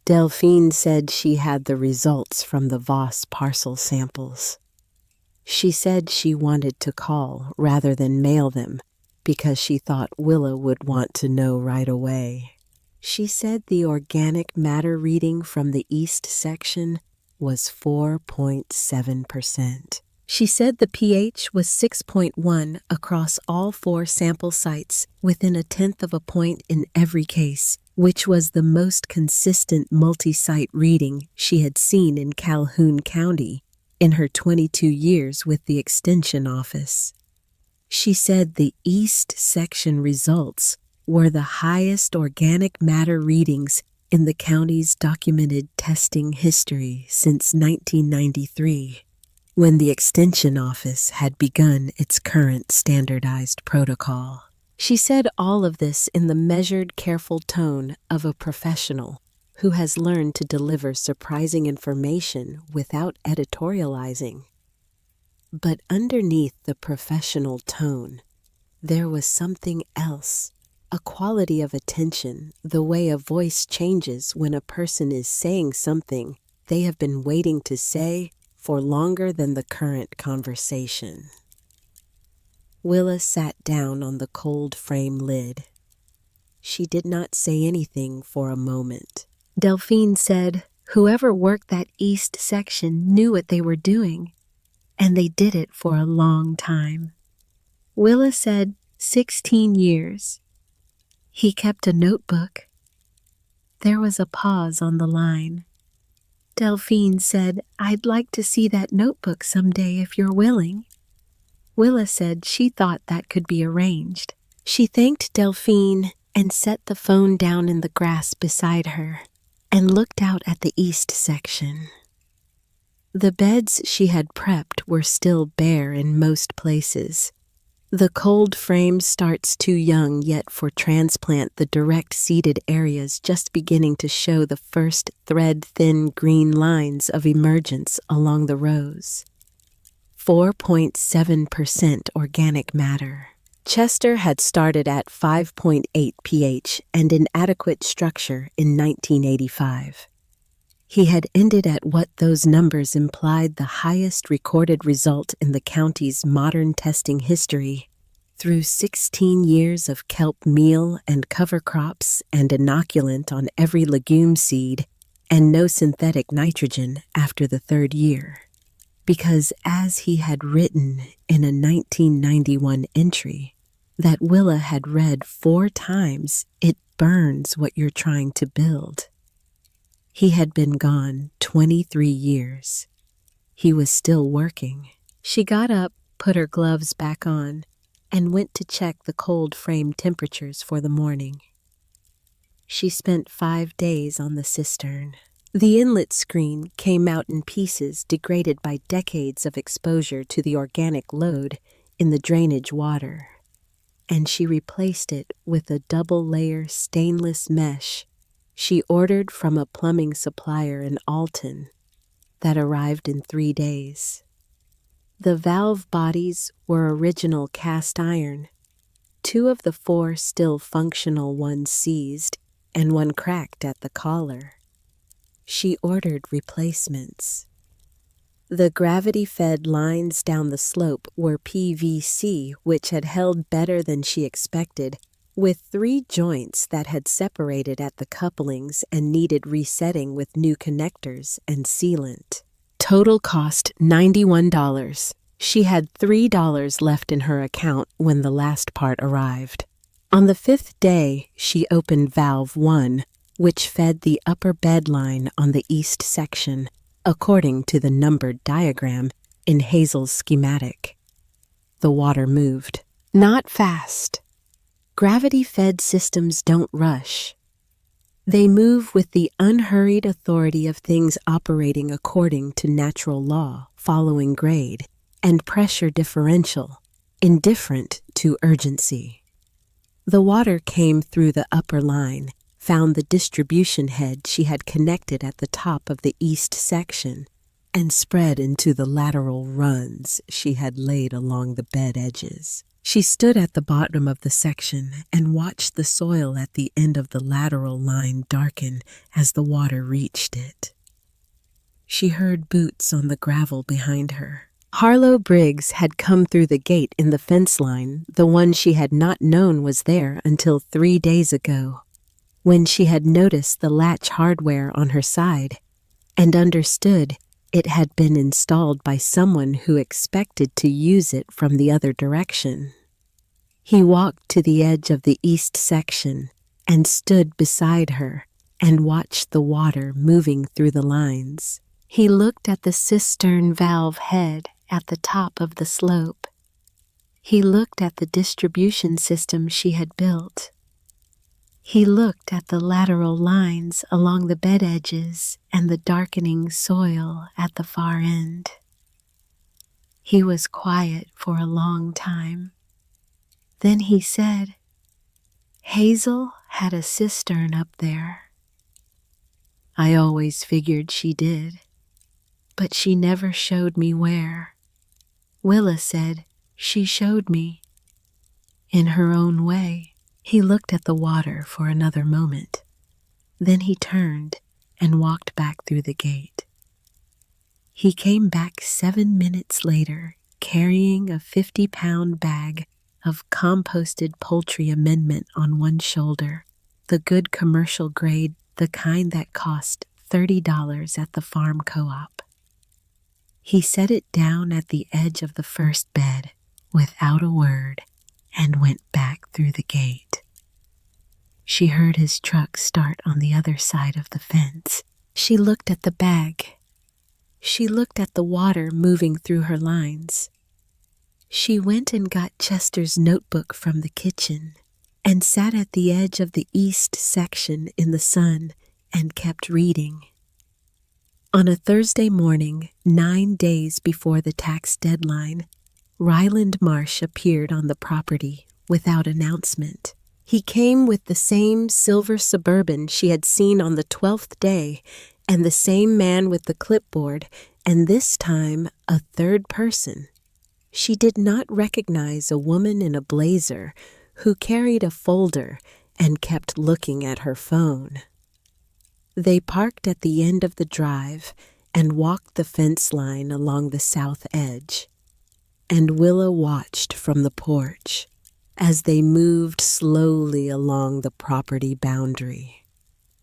Delphine said she had the results from the Voss parcel samples. She said she wanted to call rather than mail them because she thought Willa would want to know right away. She said the organic matter reading from the east section was 4.7%. She said the pH was 6.1 across all 4 sample sites, within 1/10 of a point in every case, which was the most consistent multi-site reading she had seen in Calhoun County in her 22 years with the Extension Office. She said the East Section results were the highest organic matter readings in the county's documented testing history since 1993. When the Extension Office had begun its current standardized protocol. She said all of this in the measured, careful tone of a professional who has learned to deliver surprising information without editorializing. But underneath the professional tone, there was something else, a quality of attention, the way a voice changes when a person is saying something they have been waiting to say for longer than the current conversation. Willa sat down on the cold frame lid. She did not say anything for a moment. Delphine said, whoever worked that east section knew what they were doing, and they did it for a long time. Willa said 16 years. He kept a notebook. There was a pause on the line. Delphine said, I'd like to see that notebook someday if you're willing. Willa said she thought that could be arranged. She thanked Delphine and set the phone down in the grass beside her and looked out at the east section. The beds she had prepped were still bare in most places. The cold frame starts too young yet for transplant, the direct seeded areas just beginning to show the first thread-thin green lines of emergence along the rows. 4.7% organic matter. Chester had started at 5.8 pH and inadequate structure in 1985. He had ended at what those numbers implied the highest recorded result in the county's modern testing history. Through 16 years of kelp meal and cover crops and inoculant on every legume seed, and no synthetic nitrogen after the 3rd year. Because as he had written in a 1991 entry that Willa had read 4 times, it burns what you're trying to build. He had been gone 23 years. He was still working. She got up, put her gloves back on, and went to check the cold frame temperatures for the morning. She spent 5 days on the cistern. The inlet screen came out in pieces degraded by decades of exposure to the organic load in the drainage water, and she replaced it with a double-layer stainless mesh she ordered from a plumbing supplier in Alton that arrived in 3 days. The valve bodies were original cast iron, 2 of the 4 still functional ones seized and 1 cracked at the collar. She ordered replacements. The gravity-fed lines down the slope were PVC, which had held better than she expected, with 3 joints that had separated at the couplings and needed resetting with new connectors and sealant. Total cost $91. She had $3 left in her account when the last part arrived. On the 5th day, she opened valve 1, which fed the upper bed line on the east section, according to the numbered diagram in Hazel's schematic. The water moved. Not fast. Gravity-fed systems don't rush. They move with the unhurried authority of things operating according to natural law, following grade, and pressure differential, indifferent to urgency. The water came through the upper line, found the distribution head she had connected at the top of the east section, and spread into the lateral runs she had laid along the bed edges. She stood at the bottom of the section and watched the soil at the end of the lateral line darken as the water reached it. She heard boots on the gravel behind her. Harlow Briggs had come through the gate in the fence line, the one she had not known was there until 3 days ago, when she had noticed the latch hardware on her side and understood it had been installed by someone who expected to use it from the other direction. He walked to the edge of the east section and stood beside her and watched the water moving through the lines. He looked at the cistern valve head at the top of the slope. He looked at the distribution system she had built. He looked at the lateral lines along the bed edges and the darkening soil at the far end. He was quiet for a long time. Then he said, "Hazel had a cistern up there. I always figured she did, but she never showed me where. Willa said she showed me. In her own way." He looked at the water for another moment. Then he turned and walked back through the gate. He came back 7 minutes later, carrying a 50-pound bag of composted poultry amendment on one shoulder, the good commercial grade, the kind that cost $30 at the farm co-op. He set it down at the edge of the first bed without a word and went back through the gate. She heard his truck start on the other side of the fence. She looked at the bag. She looked at the water moving through her lines. She went and got Chester's notebook from the kitchen and sat at the edge of the east section in the sun and kept reading. On a Thursday morning, 9 days before the tax deadline, Ryland Marsh appeared on the property without announcement. He came with the same silver Suburban she had seen on the 12th day, and the same man with the clipboard, and this time a third person. She did not recognize a woman in a blazer who carried a folder and kept looking at her phone. They parked at the end of the drive and walked the fence line along the south edge. And Willa watched from the porch as they moved slowly along the property boundary.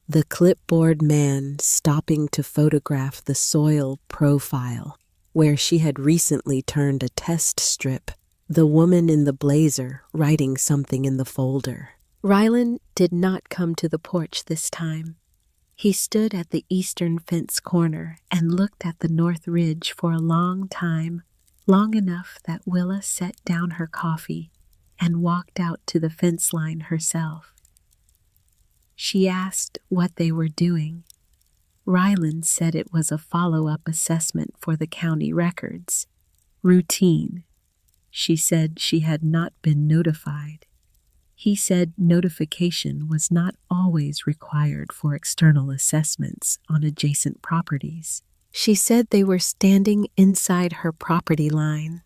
The clipboard man stopping to photograph the soil profile where she had recently turned a test strip, the woman in the blazer writing something in the folder. Ryland did not come to the porch this time. He stood at the eastern fence corner and looked at the north ridge for a long time, long enough that Willa set down her coffee and walked out to the fence line herself. She asked what they were doing. Ryland said it was a follow-up assessment for the county records. Routine. She said she had not been notified. He said notification was not always required for external assessments on adjacent properties. She said they were standing inside her property line.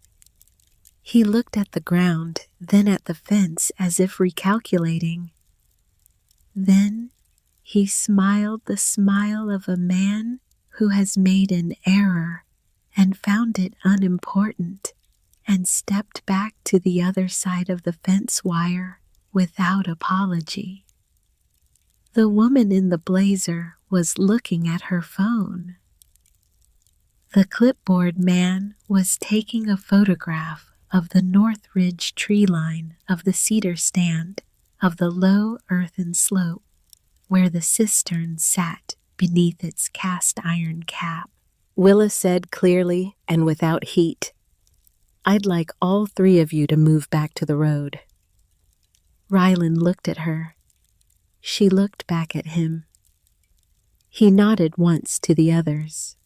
He looked at the ground, then at the fence as if recalculating. Then he smiled the smile of a man who has made an error and found it unimportant and stepped back to the other side of the fence wire without apology. The woman in the blazer was looking at her phone. The clipboard man was taking a photograph of the North Ridge tree line of the cedar stand of the low earthen slope where the cistern sat beneath its cast iron cap. Willa said clearly and without heat, "I'd like all three of you to move back to the road." Ryland looked at her. She looked back at him. He nodded once to the others.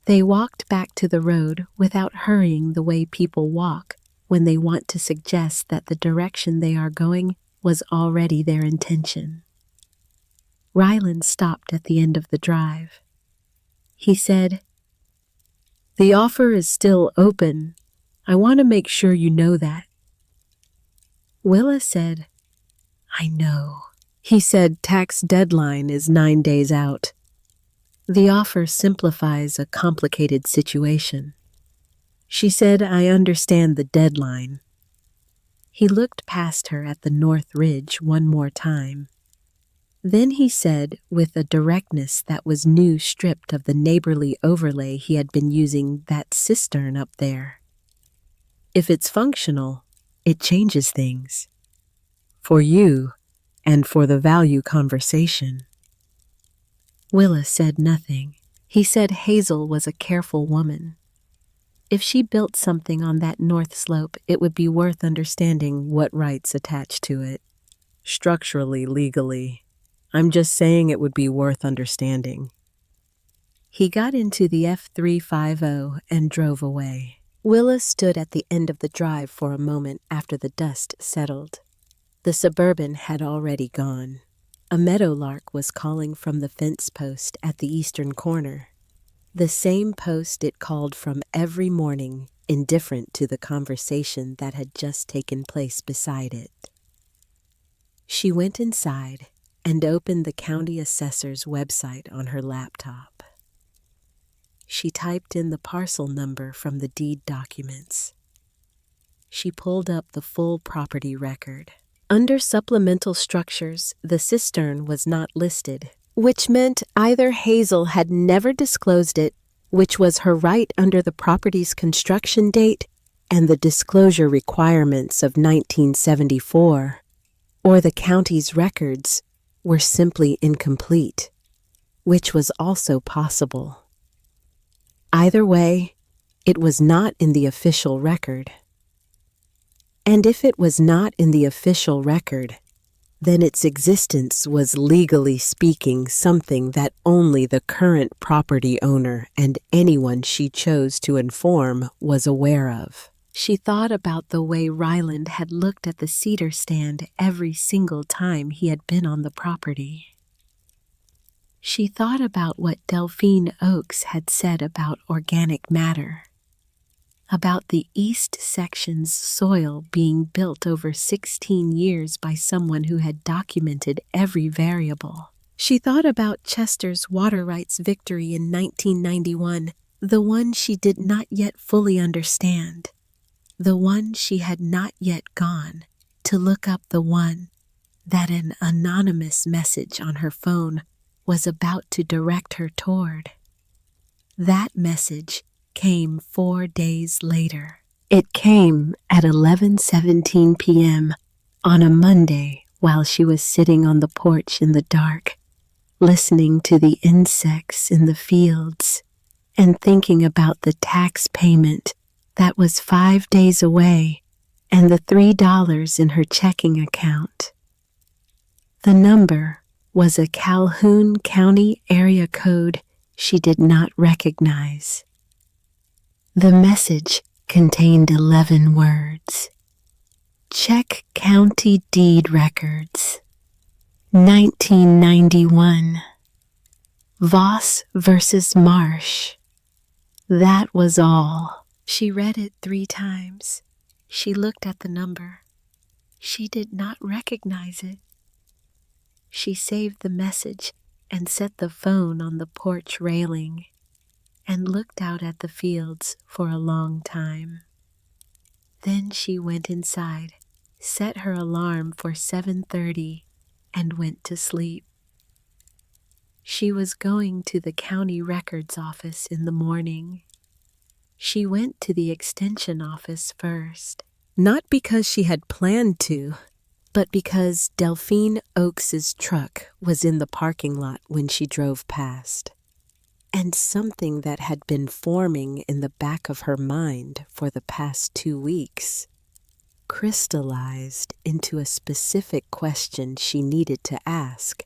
They walked back to the road without hurrying the way people walk when they want to suggest that the direction they are going was already their intention. Ryland stopped at the end of the drive. He said, "The offer is still open. I want to make sure you know that." Willa said, "I know." He said tax deadline is 9 days out. The offer simplifies a complicated situation. She said, "I understand the deadline." He looked past her at the North Ridge one more time. Then he said, with a directness that was new, stripped of the neighborly overlay he had been using, "That cistern up there. If it's functional, it changes things. For you, and for the value conversation." Willa said nothing. He said Hazel was a careful woman. If she built something on that north slope, it would be worth understanding what rights attached to it. Structurally, legally. I'm just saying it would be worth understanding. He got into the F350 and drove away. Willa stood at the end of the drive for a moment after the dust settled. The Suburban had already gone. A meadowlark was calling from the fence post at the eastern corner. The same post it called from every morning, indifferent to the conversation that had just taken place beside it. She went inside and opened the county assessor's website on her laptop. She typed in the parcel number from the deed documents. She pulled up the full property record. Under supplemental structures, the cistern was not listed, which meant either Hazel had never disclosed it, which was her right under the property's construction date and the disclosure requirements of 1974, or the county's records were simply incomplete, which was also possible. Either way, it was not in the official record. And if it was not in the official record, then its existence was, legally speaking, something that only the current property owner and anyone she chose to inform was aware of. She thought about the way Ryland had looked at the cedar stand every single time he had been on the property. She thought about what Delphine Oakes had said about organic matter, about the east section's soil being built over 16 years by someone who had documented every variable. She thought about Chester's water rights victory in 1991, the one she did not yet fully understand, the one she had not yet gone to look up, the one that an anonymous message on her phone was about to direct her toward. That message came 4 days later. It came at 11:17 p.m. on a Monday while she was sitting on the porch in the dark, listening to the insects in the fields and thinking about the tax payment that was 5 days away and the $3 in her checking account. The number was a Calhoun County area code she did not recognize. The message contained 11 words. Check county deed records. 1991. Voss versus Marsh. That was all. She read it 3 times. She looked at the number. She did not recognize it. She saved the message and set the phone on the porch railing and looked out at the fields for a long time. Then she went inside, set her alarm for 7:30, and went to sleep. She was going to the county records office in the morning. She went to the extension office first, not because she had planned to, but because Delphine Oakes's truck was in the parking lot when she drove past. And something that had been forming in the back of her mind for the past 2 weeks crystallized into a specific question she needed to ask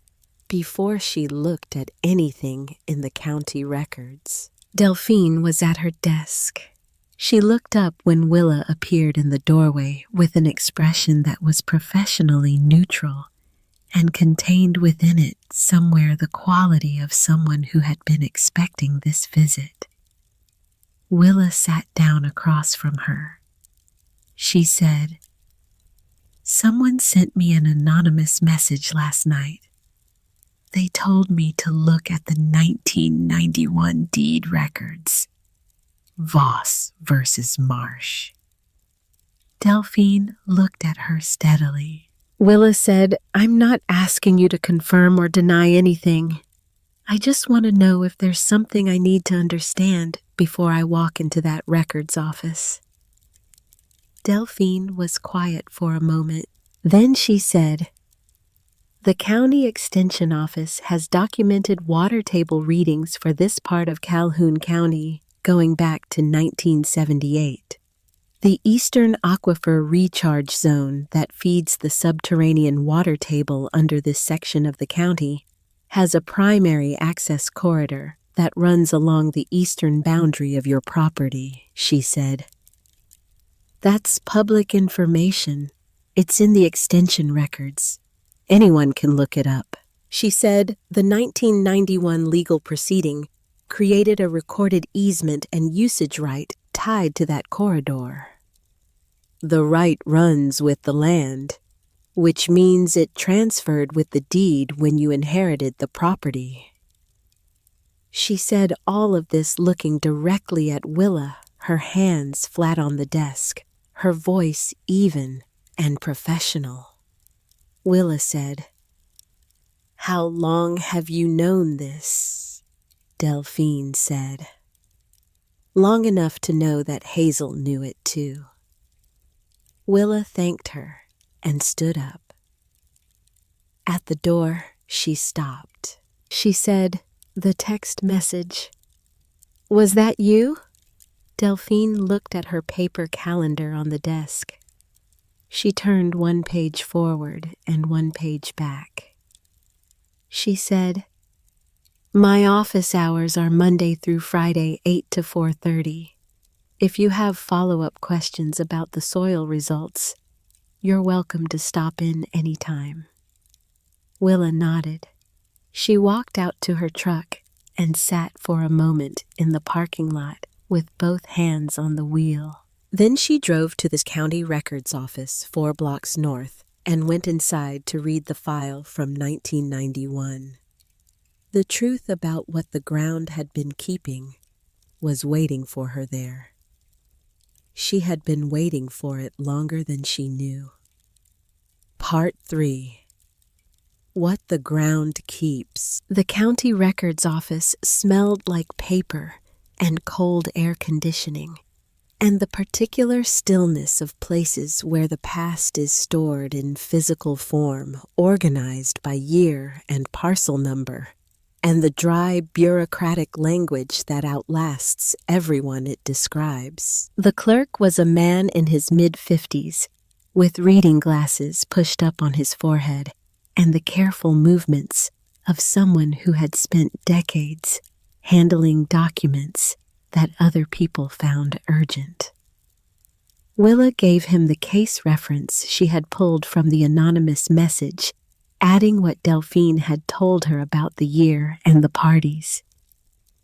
before she looked at anything in the county records. Delphine was at her desk. She looked up when Willa appeared in the doorway with an expression that was professionally neutral and contained within it somewhere the quality of someone who had been expecting this visit. Willa sat down across from her. She said, "Someone sent me an anonymous message last night. They told me to look at the 1991 deed records. Voss versus Marsh." Delphine looked at her steadily. Willa said, "I'm not asking you to confirm or deny anything. I just want to know if there's something I need to understand before I walk into that records office." Delphine was quiet for a moment. Then she said, "The county extension office has documented water table readings for this part of Calhoun County going back to 1978. The Eastern Aquifer Recharge Zone that feeds the subterranean water table under this section of the county has a primary access corridor that runs along the eastern boundary of your property," she said. "That's public information. It's in the extension records. Anyone can look it up." She said the 1991 legal proceeding created a recorded easement and usage right tied to that corridor. The right runs with the land, which means it transferred with the deed when you inherited the property. She said all of this looking directly at Willa, her hands flat on the desk, her voice even and professional. Willa said, "How long have you known this?" Delphine said, "Long enough to know that Hazel knew it too." Willa thanked her and stood up. At the door, she stopped. She said, "The text message. Was that you?" Delphine looked at her paper calendar on the desk. She turned 1 page forward and 1 page back. She said, "My office hours are Monday through Friday, 8 to 4:30. If you have follow-up questions about the soil results, you're welcome to stop in anytime." Willa nodded. She walked out to her truck and sat for a moment in the parking lot with both hands on the wheel. Then she drove to the county records office 4 blocks north and went inside to read the file from 1991. The truth about what the ground had been keeping was waiting for her there. She had been waiting for it longer than she knew. Part 3. What the ground keeps. The county records office smelled like paper and cold air conditioning, and the particular stillness of places where the past is stored in physical form, organized by year and parcel number, and the dry, bureaucratic language that outlasts everyone it describes. The clerk was a man in his mid-50s, with reading glasses pushed up on his forehead and the careful movements of someone who had spent decades handling documents that other people found urgent. Willa gave him the case reference she had pulled from the anonymous message, adding what Delphine had told her about the year and the parties.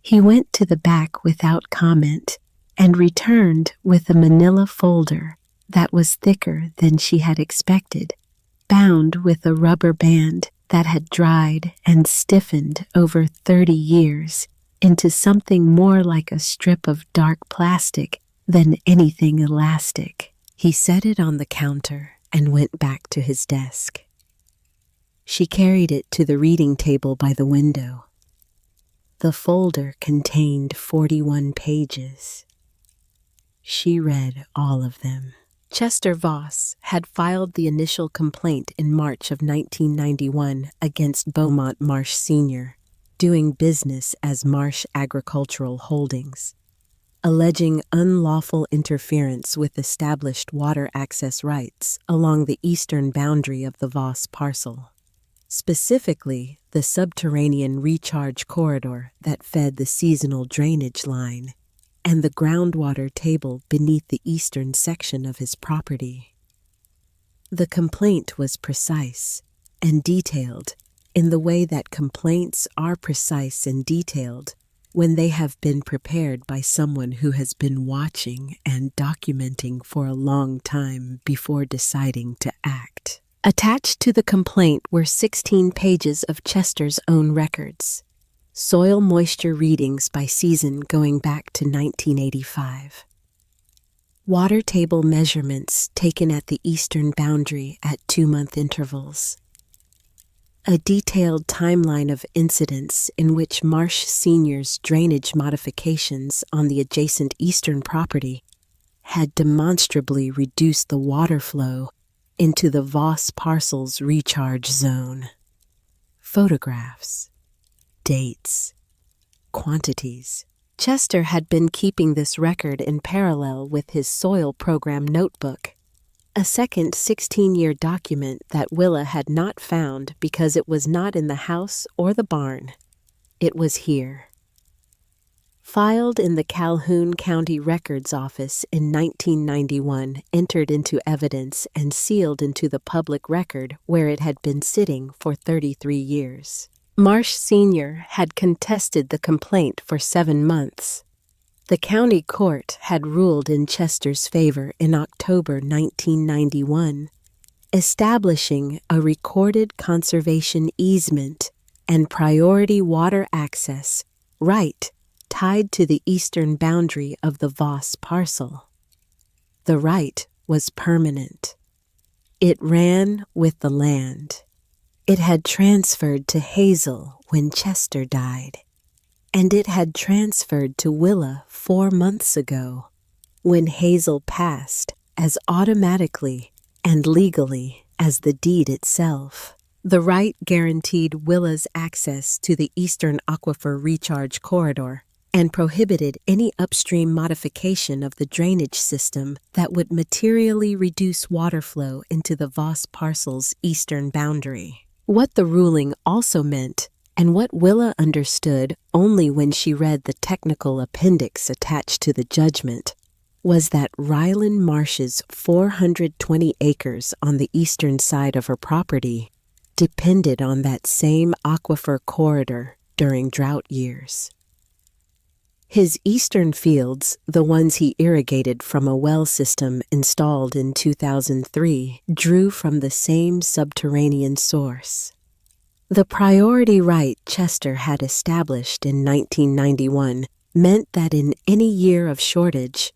He went to the back without comment and returned with a manila folder that was thicker than she had expected, bound with a rubber band that had dried and stiffened over 30 years into something more like a strip of dark plastic than anything elastic. He set it on the counter and went back to his desk. She carried it to the reading table by the window. The folder contained 41 pages. She read all of them. Chester Voss had filed the initial complaint in March of 1991 against Beaumont Marsh Sr., doing business as Marsh Agricultural Holdings, alleging unlawful interference with established water access rights along the eastern boundary of the Voss parcel, specifically the subterranean recharge corridor that fed the seasonal drainage line and the groundwater table beneath the eastern section of his property. The complaint was precise and detailed in the way that complaints are precise and detailed when they have been prepared by someone who has been watching and documenting for a long time before deciding to act. Attached to the complaint were 16 pages of Chester's own records, soil moisture readings by season going back to 1985. Water table measurements taken at the eastern boundary at 2-month intervals. A detailed timeline of incidents in which Marsh Sr.'s drainage modifications on the adjacent eastern property had demonstrably reduced the water flow into the Voss parcel's recharge zone. Photographs, dates, quantities. Chester had been keeping this record in parallel with his soil program notebook, a second 16-year document that Willa had not found because it was not in the house or the barn. It was here. Filed in the Calhoun County Records Office in 1991, entered into evidence and sealed into the public record where it had been sitting for 33 years. Marsh Sr. had contested the complaint for 7 months. The county court had ruled in Chester's favor in October 1991, establishing a recorded conservation easement and priority water access right tied to the eastern boundary of the Voss parcel. The right was permanent. It ran with the land. It had transferred to Hazel when Chester died, and it had transferred to Willa 4 months ago when Hazel passed as automatically and legally as the deed itself. The right guaranteed Willa's access to the eastern aquifer recharge corridor and prohibited any upstream modification of the drainage system that would materially reduce water flow into the Voss parcel's eastern boundary. What the ruling also meant, and what Willa understood only when she read the technical appendix attached to the judgment, was that Ryland Marsh's 420 acres on the eastern side of her property depended on that same aquifer corridor during drought years. His eastern fields, the ones he irrigated from a well system installed in 2003, drew from the same subterranean source. The priority right Chester had established in 1991 meant that in any year of shortage,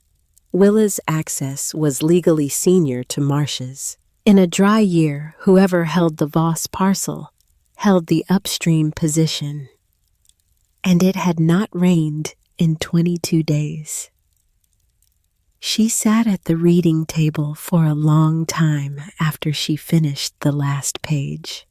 Willa's access was legally senior to Marsh's. In a dry year, whoever held the Voss parcel held the upstream position. And it had not rained in 22 days. She sat at the reading table for a long time after she finished the last page.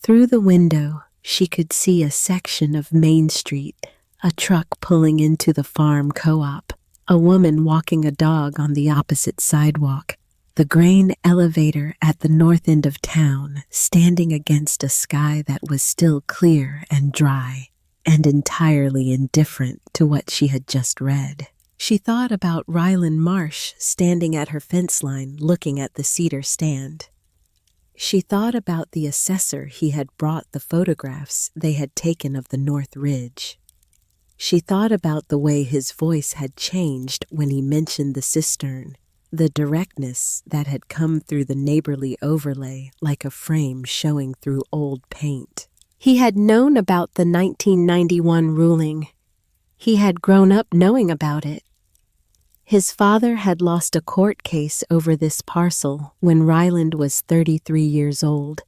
Through the window, she could see a section of Main Street, a truck pulling into the farm co-op, a woman walking a dog on the opposite sidewalk, the grain elevator at the north end of town standing against a sky that was still clear and dry and entirely indifferent to what she had just read. She thought about Ryland Marsh standing at her fence line looking at the cedar stand. She thought about the assessor he had brought the photographs they had taken of the North Ridge. She thought about the way his voice had changed when he mentioned the cistern, the directness that had come through the neighborly overlay like a frame showing through old paint. He had known about the 1991 ruling. He had grown up knowing about it. His father had lost a court case over this parcel when Ryland was 33 years old,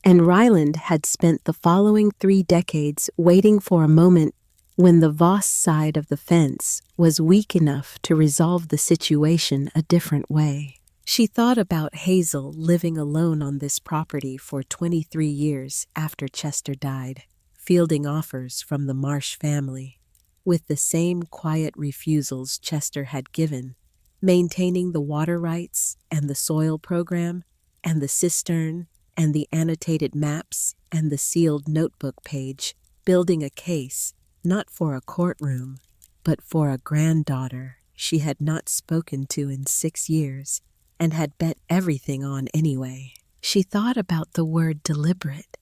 and Ryland had spent the following 3 decades waiting for a moment when the Voss side of the fence was weak enough to resolve the situation a different way. She thought about Hazel living alone on this property for 23 years after Chester died, fielding offers from the Marsh family, with the same quiet refusals Chester had given, maintaining the water rights and the soil program and the cistern and the annotated maps and the sealed notebook page, building a case, not for a courtroom, but for a granddaughter she had not spoken to in 6 years and had bet everything on anyway. She thought about the word deliberate,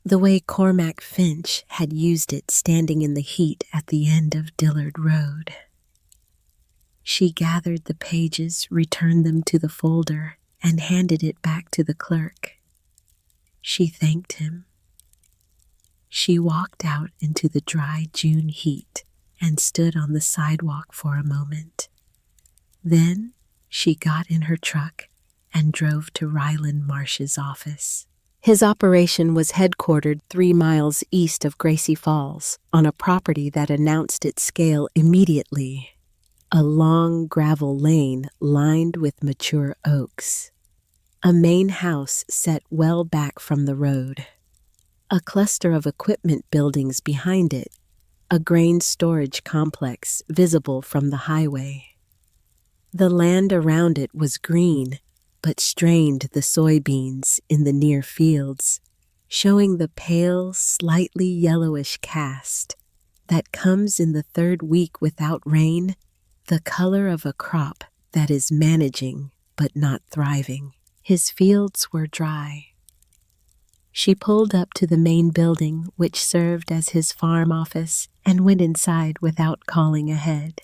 the way Cormac Finch had used it standing in the heat at the end of Dillard Road. She gathered the pages, returned them to the folder, and handed it back to the clerk. She thanked him. She walked out into the dry June heat and stood on the sidewalk for a moment. Then she got in her truck and drove to Ryland Marsh's office. His operation was headquartered 3 miles east of Gracie Falls, on a property that announced its scale immediately: a long gravel lane lined with mature oaks, a main house set well back from the road, a cluster of equipment buildings behind it, a grain storage complex visible from the highway. The land around it was green, but strained the soybeans in the near fields, showing the pale, slightly yellowish cast that comes in the 3rd week without rain, the color of a crop that is managing but not thriving. His fields were dry. She pulled up to the main building, which served as his farm office, and went inside without calling ahead.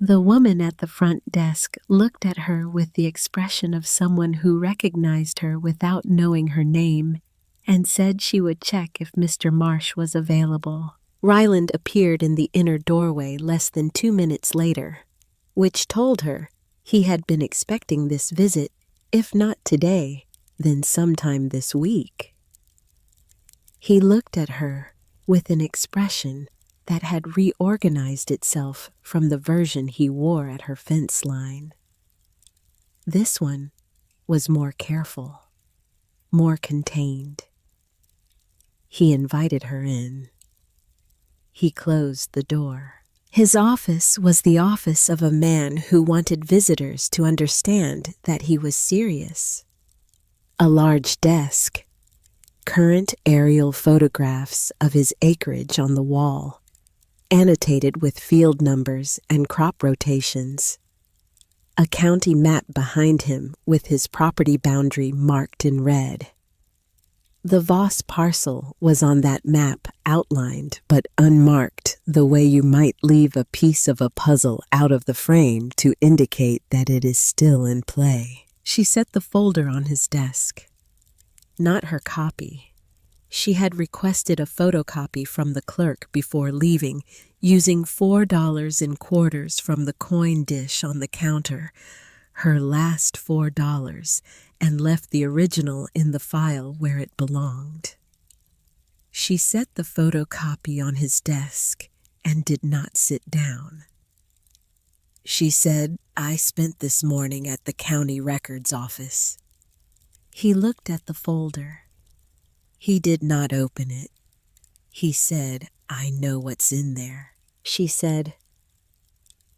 The woman at the front desk looked at her with the expression of someone who recognized her without knowing her name and said she would check if Mr. Marsh was available. Ryland appeared in the inner doorway less than 2 minutes later, which told her he had been expecting this visit, if not today, then sometime this week. He looked at her with an expression that had reorganized itself from the version he wore at her fence line. This one was more careful, more contained. He invited her in. He closed the door. His office was the office of a man who wanted visitors to understand that he was serious. A large desk, current aerial photographs of his acreage on the wall, annotated with field numbers and crop rotations. A county map behind him with his property boundary marked in red. The Voss parcel was on that map, outlined but unmarked, the way you might leave a piece of a puzzle out of the frame to indicate that it is still in play. She set the folder on his desk. Not her copy. She had requested a photocopy from the clerk before leaving, using $4 in quarters from the coin dish on the counter, her last $4, and left the original in the file where it belonged. She set the photocopy on his desk and did not sit down. She said, "I spent this morning at the county records office." He looked at the folder. He did not open it. He said, "I know what's in there." She said,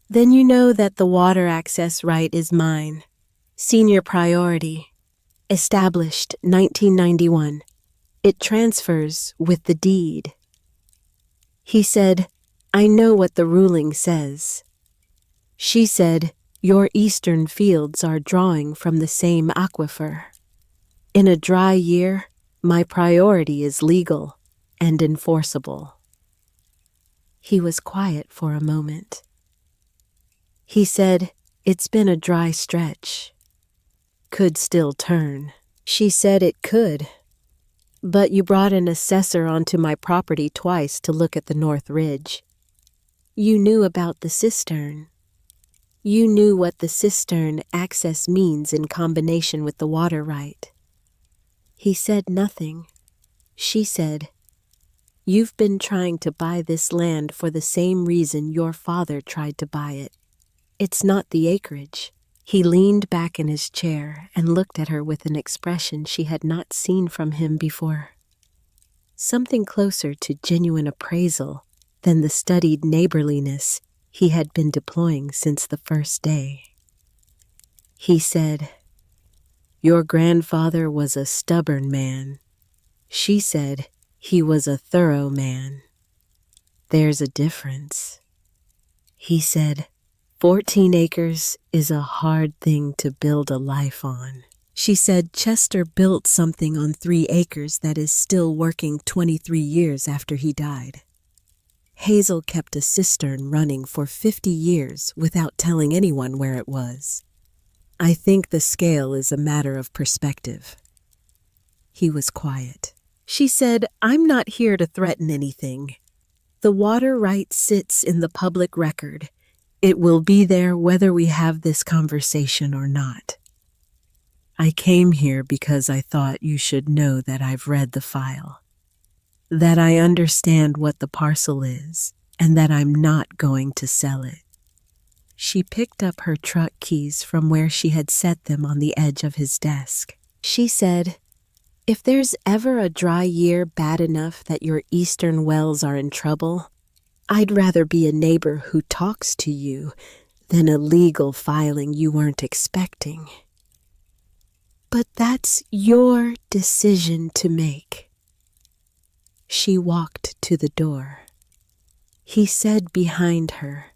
"Then you know that the water access right is mine. Senior priority. Established 1991. It transfers with the deed." He said, "I know what the ruling says." She said, "Your eastern fields are drawing from the same aquifer. In a dry year, my priority is legal and enforceable." He was quiet for a moment. He said, "It's been a dry stretch. Could still turn." She said it could. "But you brought an assessor onto my property twice to look at the North Ridge. You knew about the cistern. You knew what the cistern access means in combination with the water right." He said nothing. She said, You've been trying to buy this land for the same reason your father tried to buy it. It's not the acreage." He leaned back in his chair and looked at her with an expression she had not seen from him before. Something closer to genuine appraisal than the studied neighborliness he had been deploying since the first day. He said, "Your grandfather was a stubborn man." She said, "He was a thorough man." "There's a difference." He said, 14 acres is a hard thing to build a life on." She said Chester built something on 3 acres that is still working 23 years after he died. Hazel kept a cistern running for 50 years without telling anyone where it was. "I think the scale is a matter of perspective." He was quiet. She said, "I'm not here to threaten anything. The water right sits in the public record. It will be there whether we have this conversation or not. I came here because I thought you should know that I've read the file, that I understand what the parcel is, and that I'm not going to sell it." She picked up her truck keys from where she had set them on the edge of his desk. She said, "If there's ever a dry year bad enough that your eastern wells are in trouble, I'd rather be a neighbor who talks to you than a legal filing you weren't expecting." "But that's your decision to make." She walked to the door. He said behind her,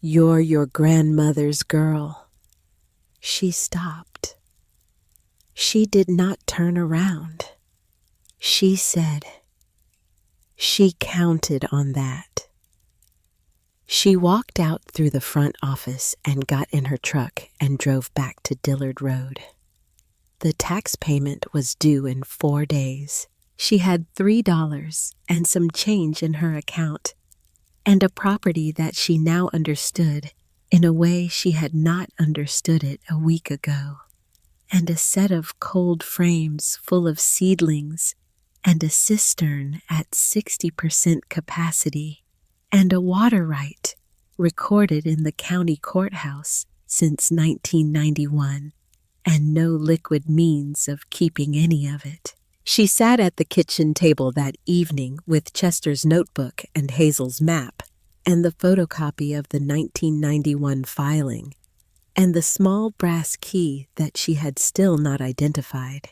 "You're your grandmother's girl." She stopped. She did not turn around. She said, "She counted on that." She walked out through the front office and got in her truck and drove back to Dillard Road. The tax payment was due in 4 days. She had $3 and some change in her account, and a property that she now understood in a way she had not understood it a week ago, and a set of cold frames full of seedlings, and a cistern at 60% capacity, and a water right recorded in the county courthouse since 1991, and no liquid means of keeping any of it. She sat at the kitchen table that evening with Chester's notebook and Hazel's map, and the photocopy of the 1991 filing, and the small brass key that she had still not identified.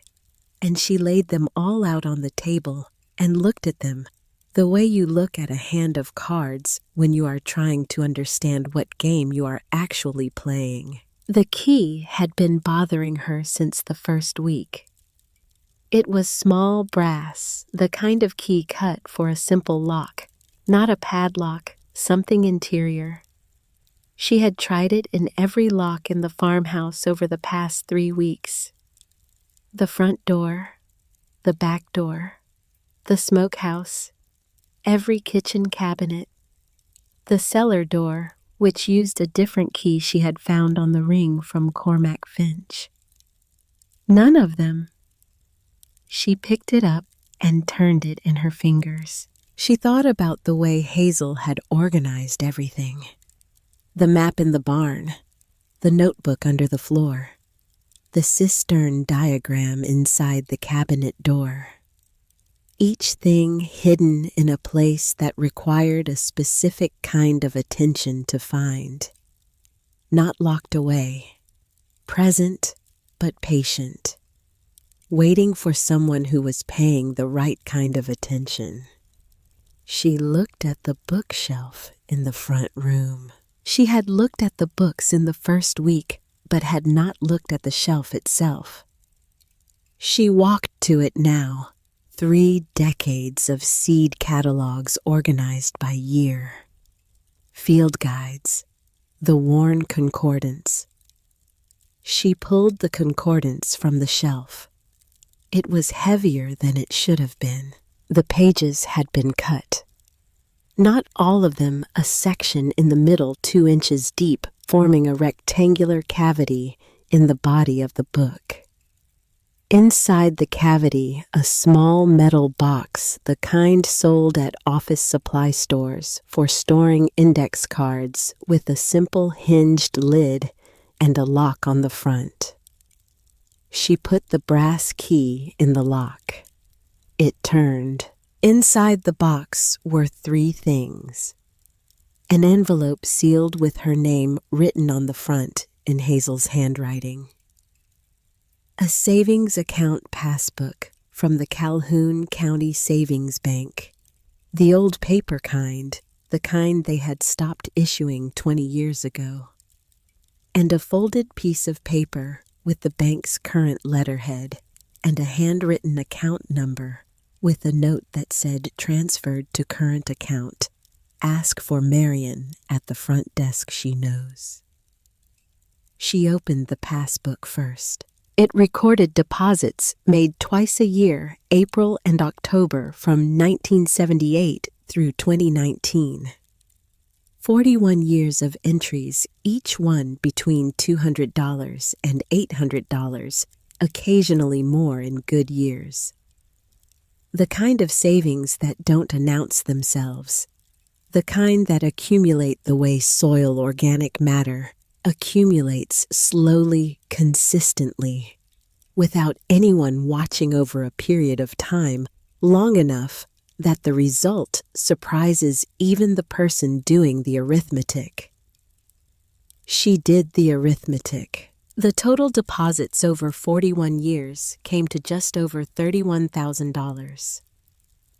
And she laid them all out on the table and looked at them the way you look at a hand of cards when you are trying to understand what game you are actually playing. The key had been bothering her since the first week. It was small brass, the kind of key cut for a simple lock, not a padlock, something interior. She had tried it in every lock in the farmhouse over the past 3 weeks. The front door, the back door, the smokehouse, every kitchen cabinet, the cellar door, which used a different key she had found on the ring from Cormac Finch. None of them. She picked it up and turned it in her fingers. She thought about the way Hazel had organized everything. The map in the barn, the notebook under the floor, the cistern diagram inside the cabinet door. Each thing hidden in a place that required a specific kind of attention to find. Not locked away, present but patient, waiting for someone who was paying the right kind of attention. She looked at the bookshelf in the front room. She had looked at the books in the first week, but had not looked at the shelf itself. She walked to it now, 3 decades of seed catalogs organized by year. Field guides, the worn concordance. She pulled the concordance from the shelf. It was heavier than it should have been. The pages had been cut. Not all of them a section in the middle 2 inches deep, forming a rectangular cavity in the body of the book. Inside the cavity, a small metal box, the kind sold at office supply stores for storing index cards, with a simple hinged lid and a lock on the front. She put the brass key in the lock. It turned. Inside the box were 3 things. An envelope sealed with her name written on the front in Hazel's handwriting. A savings account passbook from the Calhoun County Savings Bank. The old paper kind, the kind they had stopped issuing 20 years ago. And a folded piece of paper with the bank's current letterhead and a handwritten account number with a note that said transferred to current account. Ask for Marion at the front desk she knows. She opened the passbook first. It recorded deposits made twice a year, April and October, from 1978 through 2019. 41 years of entries, each one between $200 and $800, occasionally more in good years. The kind of savings that don't announce themselves. The kind that accumulate the way soil organic matter accumulates slowly, consistently, without anyone watching over a period of time long enough that the result surprises even the person doing the arithmetic. She did the arithmetic. The total deposits over 41 years came to just over $31,000.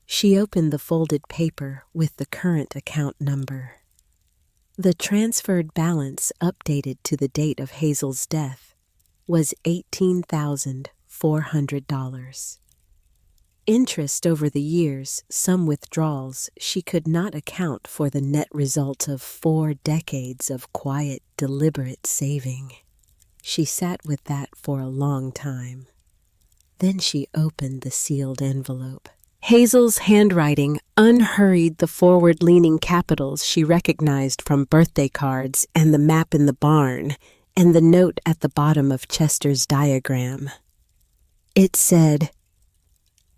She opened the folded paper with the current account number. The transferred balance updated to the date of Hazel's death was $18,400. Interest over the years, some withdrawals, she could not account for the net result of 4 decades of quiet, deliberate saving. She sat with that for a long time. Then she opened the sealed envelope. Hazel's handwriting unhurried the forward-leaning capitals she recognized from birthday cards and the map in the barn and the note at the bottom of Chester's diagram. It said,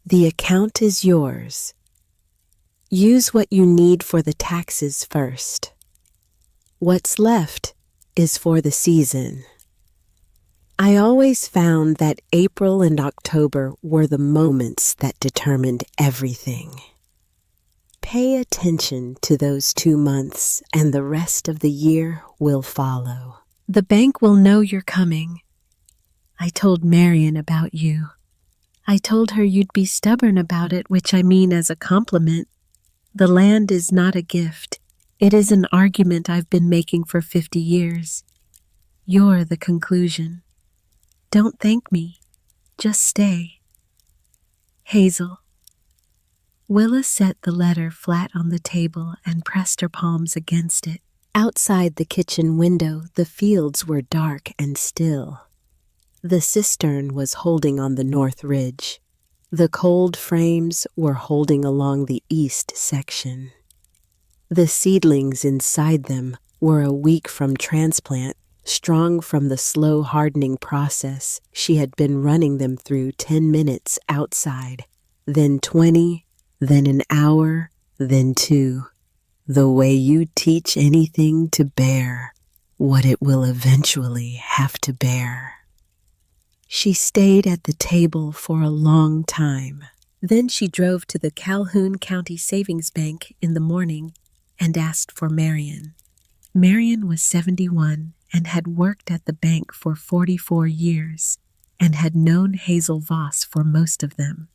"The account is yours. Use what you need for the taxes first. What's left is for the season." I always found that April and October were the moments that determined everything. Pay attention to those 2 months, and the rest of the year will follow. The bank will know you're coming. I told Marion about you. I told her you'd be stubborn about it, which I mean as a compliment. The land is not a gift. It is an argument I've been making for 50 years. You're the conclusion. Don't thank me. Just stay. Hazel. Willa set the letter flat on the table and pressed her palms against it. Outside the kitchen window, the fields were dark and still. The cistern was holding on the north ridge. The cold frames were holding along the east section. The seedlings inside them were a week from transplant, strong from the slow hardening process she had been running them through 10 minutes outside, then 20, then an hour, then 2. The way you teach anything to bear what it will eventually have to bear. She stayed at the table for a long time. Then she drove to the Calhoun County Savings Bank in the morning and asked for Marion. Marion was 71 and had worked at the bank for 44 years and had known Hazel Voss for most of them.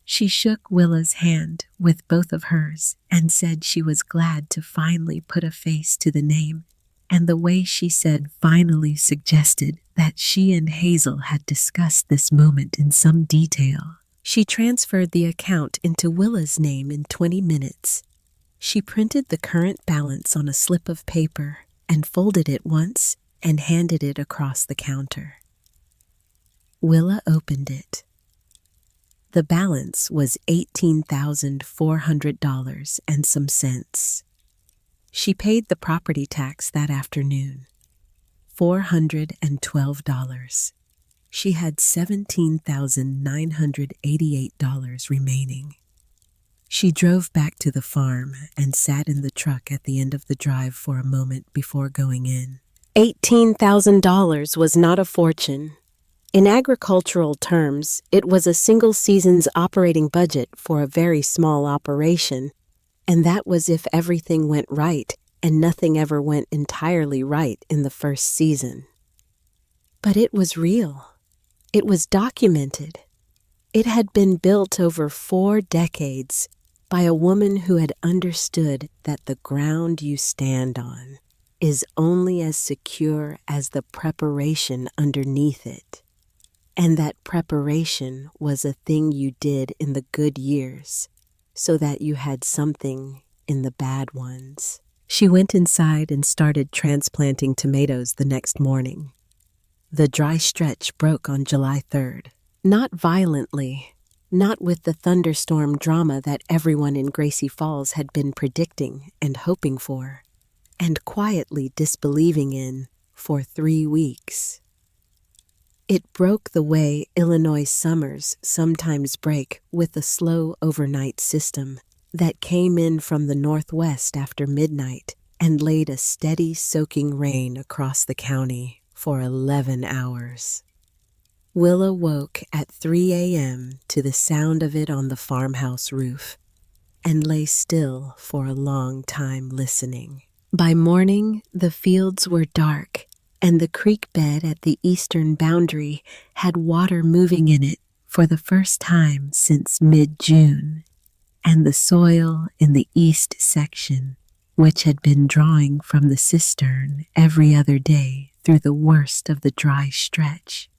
She shook Willa's hand with both of hers and said she was glad to finally put a face to the name, and the way she said finally suggested that she and Hazel had discussed this moment in some detail. She transferred the account into Willa's name in 20 minutes. She printed the current balance on a slip of paper and folded it once and handed it across the counter. Willa opened it. The balance was $18,400 and some cents. She paid the property tax that afternoon, $412. She had $17,988 remaining. She drove back to the farm and sat in the truck at the end of the drive for a moment before going in. $18,000 was not a fortune. In agricultural terms, it was a single season's operating budget for a very small operation, and that was if everything went right, and nothing ever went entirely right in the first season. But it was real. It was documented. It had been built over 4 decades by a woman who had understood that the ground you stand on is only as secure as the preparation underneath it, and that preparation was a thing you did in the good years so that you had something in the bad ones. She went inside and started transplanting tomatoes the next morning. The dry stretch broke on July 3rd. Not violently, not with the thunderstorm drama that everyone in Gracie Falls had been predicting and hoping for, and quietly disbelieving in for 3 weeks. It broke the way Illinois summers sometimes break with a slow overnight system that came in from the northwest after midnight and laid a steady soaking rain across the county for 11 hours. Willa woke at 3 a.m. to the sound of it on the farmhouse roof and lay still for a long time listening. By morning, the fields were dark, and the creek bed at the eastern boundary had water moving in it for the first time since mid-June, and the soil in the east section, which had been drawing from the cistern every other day through the worst of the dry stretch,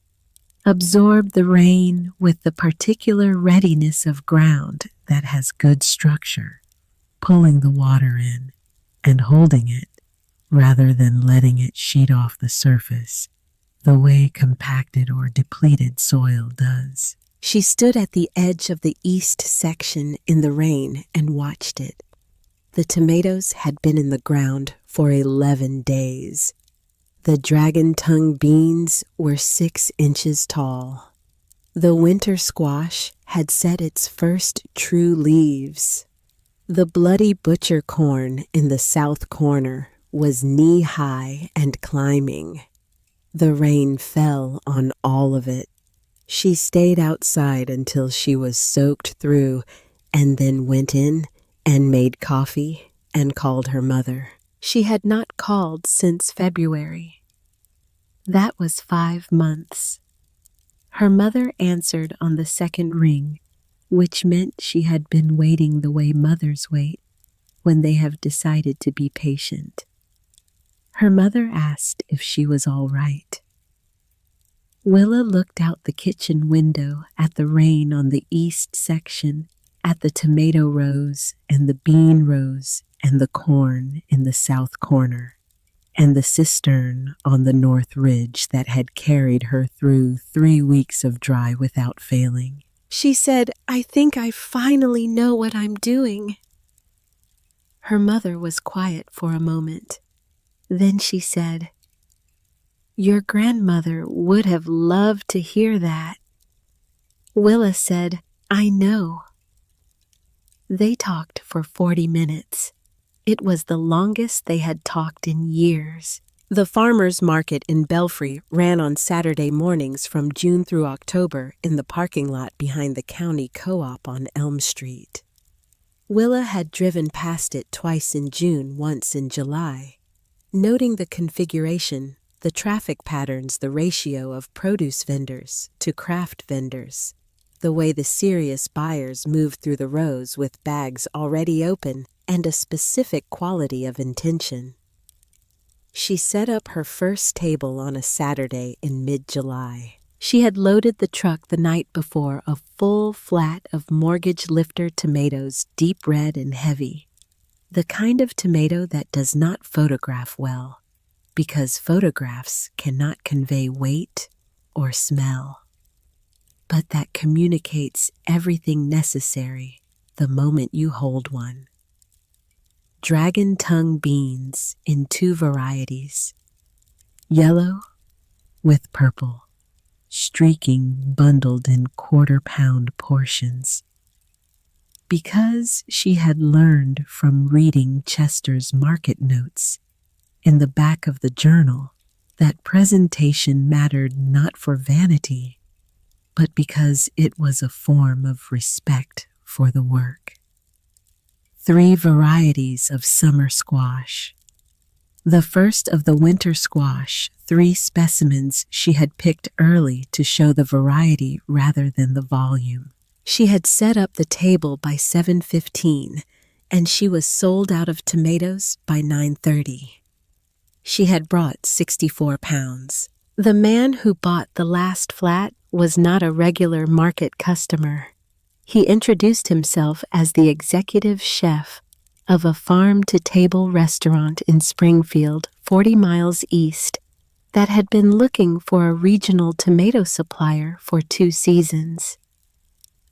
absorbed the rain with the particular readiness of ground that has good structure, pulling the water in and holding it rather than letting it sheet off the surface the way compacted or depleted soil does. She stood at the edge of the east section in the rain and watched it. The tomatoes had been in the ground for 11 days. The dragon-tongue beans were 6 inches tall. The winter squash had set its first true leaves. The bloody butcher corn in the south corner was knee-high and climbing. The rain fell on all of it. She stayed outside until she was soaked through and then went in and made coffee and called her mother. She had not called since February. That was 5 months. Her mother answered on the second ring, which meant she had been waiting the way mothers wait when they have decided to be patient. Her mother asked if she was all right. Willa looked out the kitchen window at the rain on the east section, at the tomato rows and the bean rows and the corn in the south corner, and the cistern on the north ridge that had carried her through 3 weeks of dry without failing. She said, "I think I finally know what I'm doing." Her mother was quiet for a moment. Then she said, "Your grandmother would have loved to hear that." Willa said, "I know." They talked for 40 minutes. It was the longest they had talked in years. The farmers' market in Belfry ran on Saturday mornings from June through October in the parking lot behind the county co-op on Elm Street. Willa had driven past it twice in June, once in July. Noting the configuration, the traffic patterns, the ratio of produce vendors to craft vendors, the way the serious buyers moved through the rows with bags already open and a specific quality of intention. She set up her first table on a Saturday in mid-July. She had loaded the truck the night before a full flat of mortgage lifter tomatoes, deep red and heavy. The kind of tomato that does not photograph well, because photographs cannot convey weight or smell, but that communicates everything necessary the moment you hold one. Dragon tongue beans in 2 varieties, yellow with purple, streaking bundled in quarter-pound portions. Because she had learned from reading Chester's market notes in the back of the journal that presentation mattered not for vanity, but because it was a form of respect for the work. 3 varieties of summer squash. The first of the winter squash, 3 specimens she had picked early to show the variety rather than the volume. She had set up the table by 7:15, and she was sold out of tomatoes by 9:30. She had brought 64 pounds. The man who bought the last flat was not a regular market customer. He introduced himself as the executive chef of a farm-to-table restaurant in Springfield, 40 miles east, that had been looking for a regional tomato supplier for 2 seasons.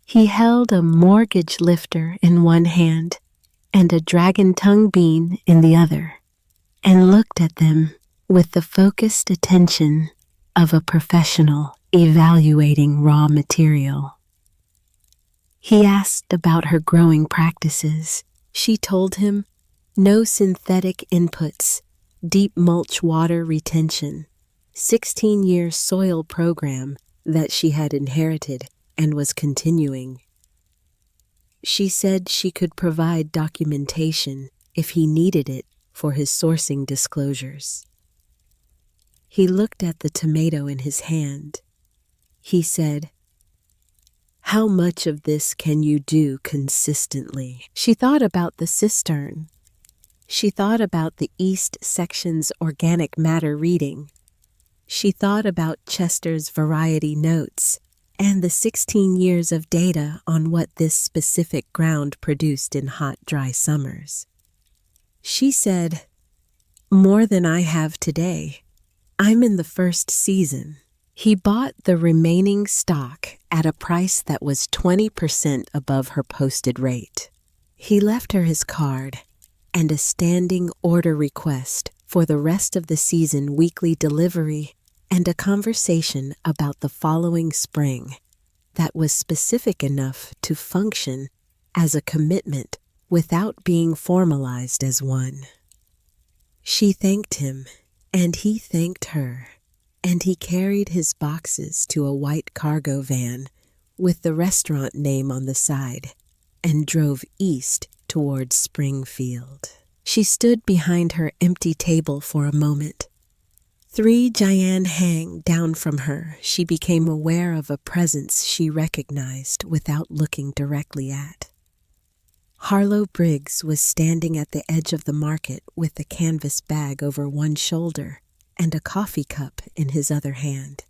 He held a mortgage lifter in one hand and a dragon tongue bean in the other, and looked at them with the focused attention of a professional evaluating raw material. He asked about her growing practices. She told him no synthetic inputs, deep mulch water retention, 16-year soil program that she had inherited and was continuing. She said she could provide documentation if he needed it for his sourcing disclosures. He looked at the tomato in his hand. He said, "How much of this can you do consistently?" She thought about the cistern. She thought about the East Section's organic matter reading. She thought about Chester's variety notes and the 16 years of data on what this specific ground produced in hot, dry summers. She said, "More than I have today. I'm in the first season." He bought the remaining stock at a price that was 20% above her posted rate. He left her his card and a standing order request for the rest of the season weekly delivery and a conversation about the following spring that was specific enough to function as a commitment without being formalized as one. She thanked him, and he thanked her, and he carried his boxes to a white cargo van with the restaurant name on the side and drove east towards Springfield. She stood behind her empty table for a moment. 3 Giant hang down from her, she became aware of a presence she recognized without looking directly at. Harlow Briggs was standing at the edge of the market with a canvas bag over one shoulder and a coffee cup in his other hand.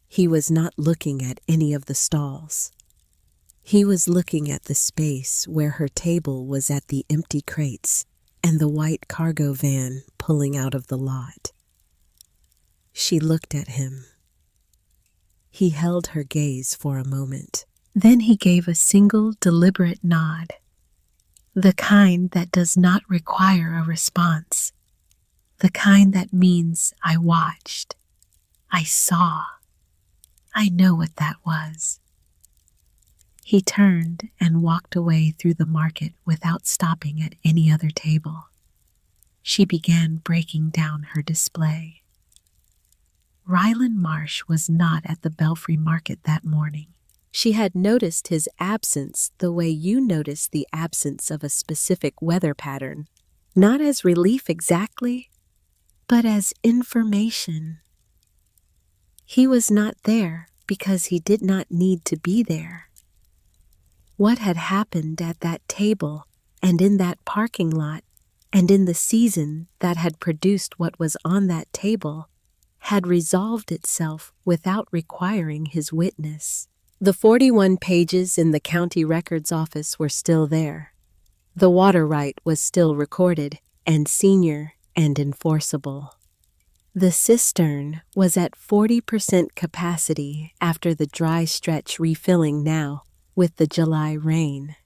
He was not looking at any of the stalls. He was looking at the space where her table was at the empty crates and the white cargo van pulling out of the lot. She looked at him. He held her gaze for a moment. Then he gave a single deliberate nod, the kind that does not require a response, the kind that means I watched, I saw, I know what that was. He turned and walked away through the market without stopping at any other table. She began breaking down her display. Ryland Marsh was not at the Belfry Market that morning. She had noticed his absence the way you notice the absence of a specific weather pattern, not as relief exactly, but as information. He was not there because he did not need to be there. What had happened at that table and in that parking lot and in the season that had produced what was on that table had resolved itself without requiring his witness. The 41 pages in the county records office were still there. The water right was still recorded and senior and enforceable. The cistern was at 40% capacity after the dry stretch refilling now with the July rain.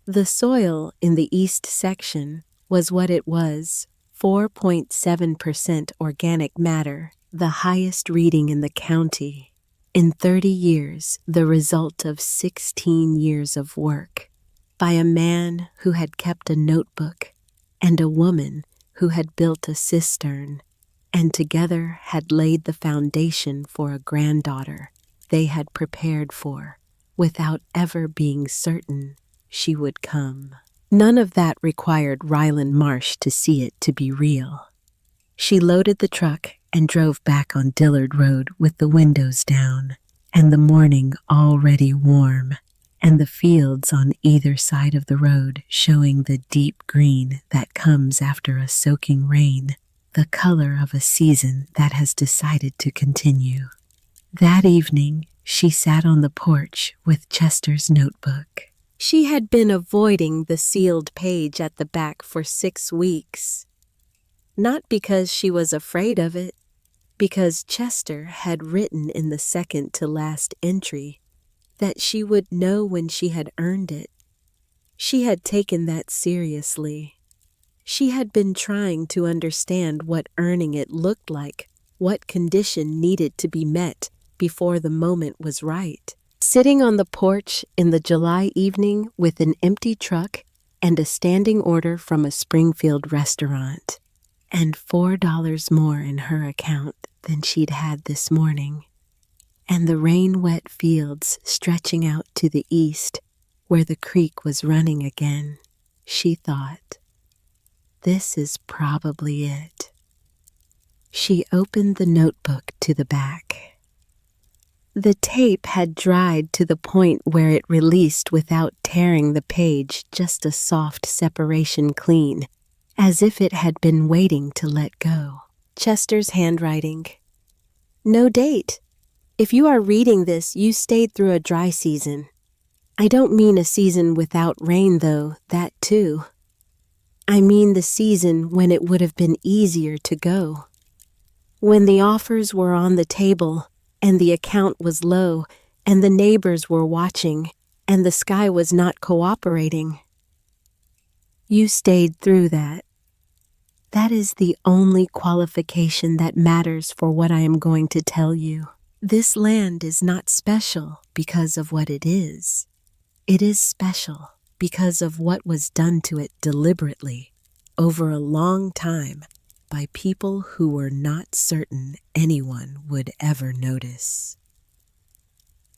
The soil in the east section was what it was 4.7% organic matter, the highest reading in the county. In 30 years, the result of 16 years of work by a man who had kept a notebook and a woman who had built a cistern, and together had laid the foundation for a granddaughter they had prepared for, without ever being certain she would come. None of that required Ryland Marsh to see it to be real. She loaded the truck and drove back on Dillard Road with the windows down, and the morning already warm, and the fields on either side of the road showing the deep green that comes after a soaking rain, the color of a season that has decided to continue. That evening, she sat on the porch with Chester's notebook. She had been avoiding the sealed page at the back for 6 weeks. Not because she was afraid of it, because Chester had written in the second to last entry that she would know when she had earned it. She had taken that seriously. She had been trying to understand what earning it looked like, what condition needed to be met before the moment was right. Sitting on the porch in the July evening with an empty truck and a standing order from a Springfield restaurant, and $4 more in her account than she'd had this morning, and the rain-wet fields stretching out to the east where the creek was running again, she thought, this is probably it. She opened the notebook to the back. The tape had dried to the point where it released without tearing the page, just a soft separation clean, as if it had been waiting to let go. Chester's handwriting. No date. If you are reading this, you stayed through a dry season. I don't mean a season without rain, though, that too. I mean the season when it would have been easier to go. When the offers were on the table, and the account was low, and the neighbors were watching, and the sky was not cooperating. You stayed through that. That is the only qualification that matters for what I am going to tell you. This land is not special because of what it is. It is special because of what was done to it deliberately over a long time by people who were not certain anyone would ever notice.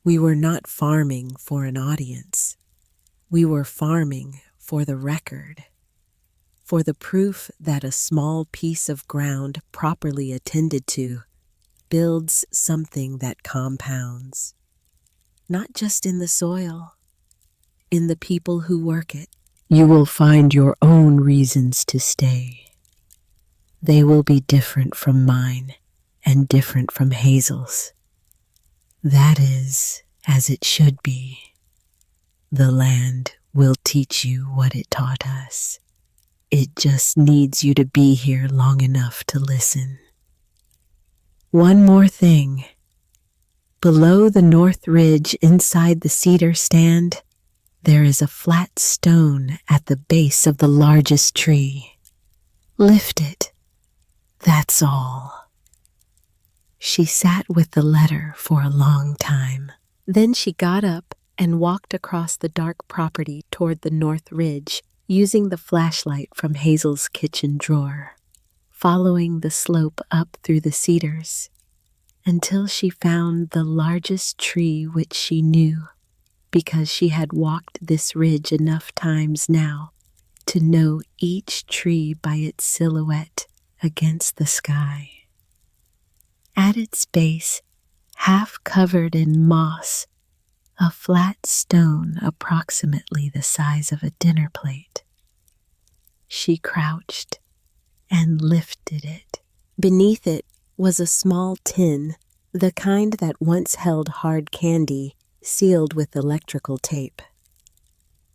We were not farming for an audience. We were farming for the record, for the proof that a small piece of ground properly attended to builds something that compounds, not just in the soil, in the people who work it. You will find your own reasons to stay. They will be different from mine and different from Hazel's. That is as it should be. The land will teach you what it taught us. It just needs you to be here long enough to listen. One more thing. Below the north ridge inside the cedar stand, there is a flat stone at the base of the largest tree. Lift it. That's all. She sat with the letter for a long time. Then she got up and walked across the dark property toward the north ridge, using the flashlight from Hazel's kitchen drawer, following the slope up through the cedars, until she found the largest tree which she knew, because she had walked this ridge enough times now to know each tree by its silhouette against the sky. At its base, half covered in moss, a flat stone approximately the size of a dinner plate. She crouched and lifted it. Beneath it was a small tin, the kind that once held hard candy, sealed with electrical tape.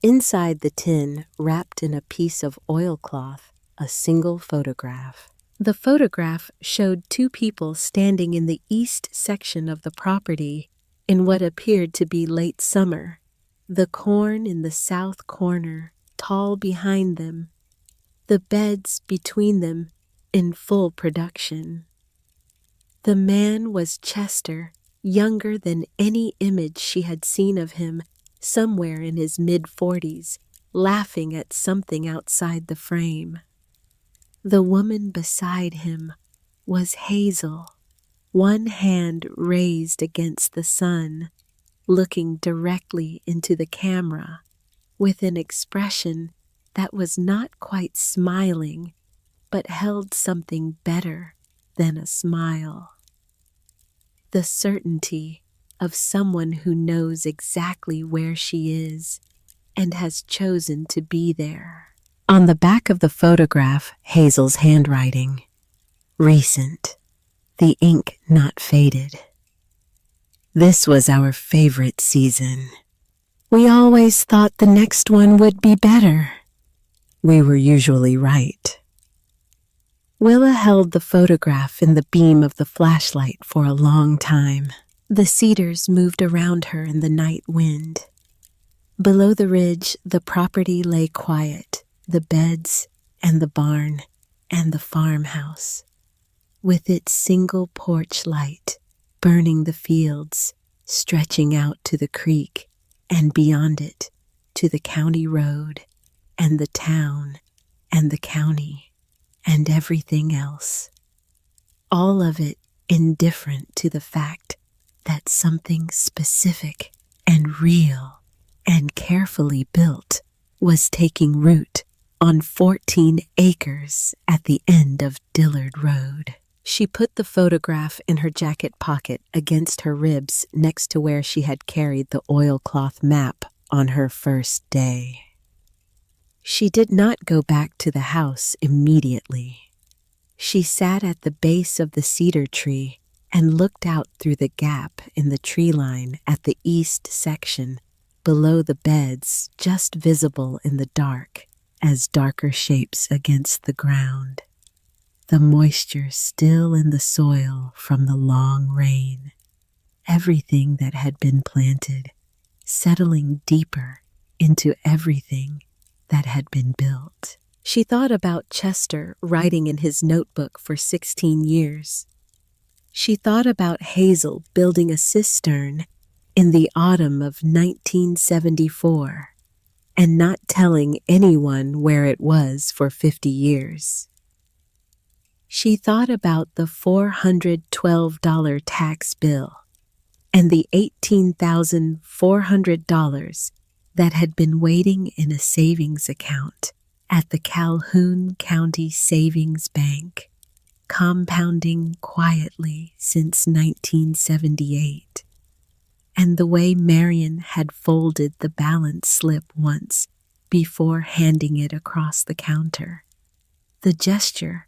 Inside the tin, wrapped in a piece of oilcloth, a single photograph. The photograph showed 2 people standing in the east section of the property in what appeared to be late summer, the corn in the south corner, tall behind them, the beds between them in full production. The man was Chester, younger than any image she had seen of him, somewhere in his mid-40s, laughing at something outside the frame. The woman beside him was Hazel, one hand raised against the sun, looking directly into the camera, with an expression that was not quite smiling, but held something better than a smile. The certainty of someone who knows exactly where she is and has chosen to be there. On the back of the photograph, Hazel's handwriting. Recent. The ink not faded. This was our favorite season. We always thought the next one would be better. We were usually right. Willa held the photograph in the beam of the flashlight for a long time. The cedars moved around her in the night wind. Below the ridge, the property lay quiet, the beds and the barn and the farmhouse, with its single porch light burning the fields, stretching out to the creek, and beyond it to the county road and the town and the county and everything else. All of it indifferent to the fact that something specific and real and carefully built was taking root on 14 acres at the end of Dillard Road. She put the photograph in her jacket pocket against her ribs next to where she had carried the oilcloth map on her first day. She did not go back to the house immediately. She sat at the base of the cedar tree and looked out through the gap in the tree line at the east section, below the beds just visible in the dark as darker shapes against the ground. The moisture still in the soil from the long rain. Everything that had been planted, settling deeper into everything that had been built. She thought about Chester writing in his notebook for 16 years. She thought about Hazel building a cistern in the autumn of 1974 and not telling anyone where it was for 50 years. She thought about the $412 tax bill and the $18,400 that had been waiting in a savings account at the Calhoun County Savings Bank, compounding quietly since 1978, and the way Marion had folded the balance slip once before handing it across the counter. The gesture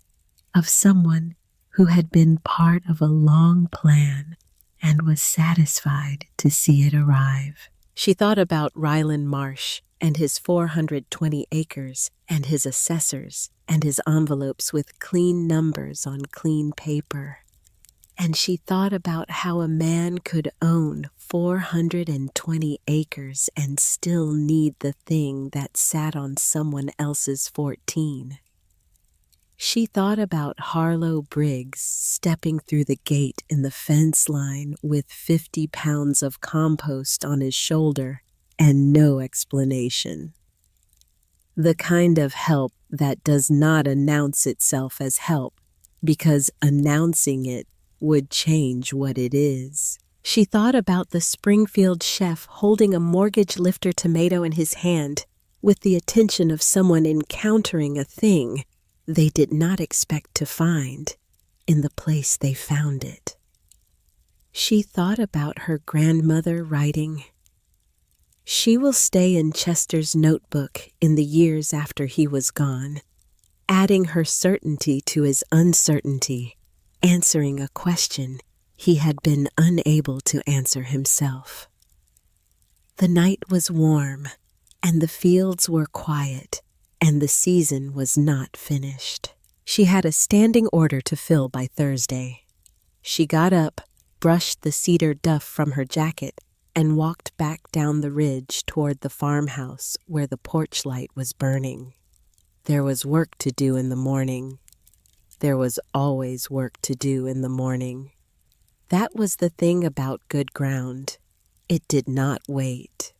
of someone who had been part of a long plan and was satisfied to see it arrive. She thought about Ryland Marsh and his 420 acres and his assessors and his envelopes with clean numbers on clean paper. And she thought about how a man could own 420 acres and still need the thing that sat on someone else's 14. She thought about Harlow Briggs stepping through the gate in the fence line with 50 pounds of compost on his shoulder and no explanation. The kind of help that does not announce itself as help because announcing it would change what it is. She thought about the Springfield chef holding a mortgage lifter tomato in his hand with the attention of someone encountering a thing they did not expect to find in the place they found it. She thought about her grandmother writing, "She will stay in Chester's notebook in the years after he was gone, adding her certainty to his uncertainty, answering a question he had been unable to answer himself." The night was warm, and the fields were quiet, and the season was not finished. She had a standing order to fill by Thursday. She got up, brushed the cedar duff from her jacket, and walked back down the ridge toward the farmhouse where the porch light was burning. There was work to do in the morning. There was always work to do in the morning. That was the thing about good ground. It did not wait.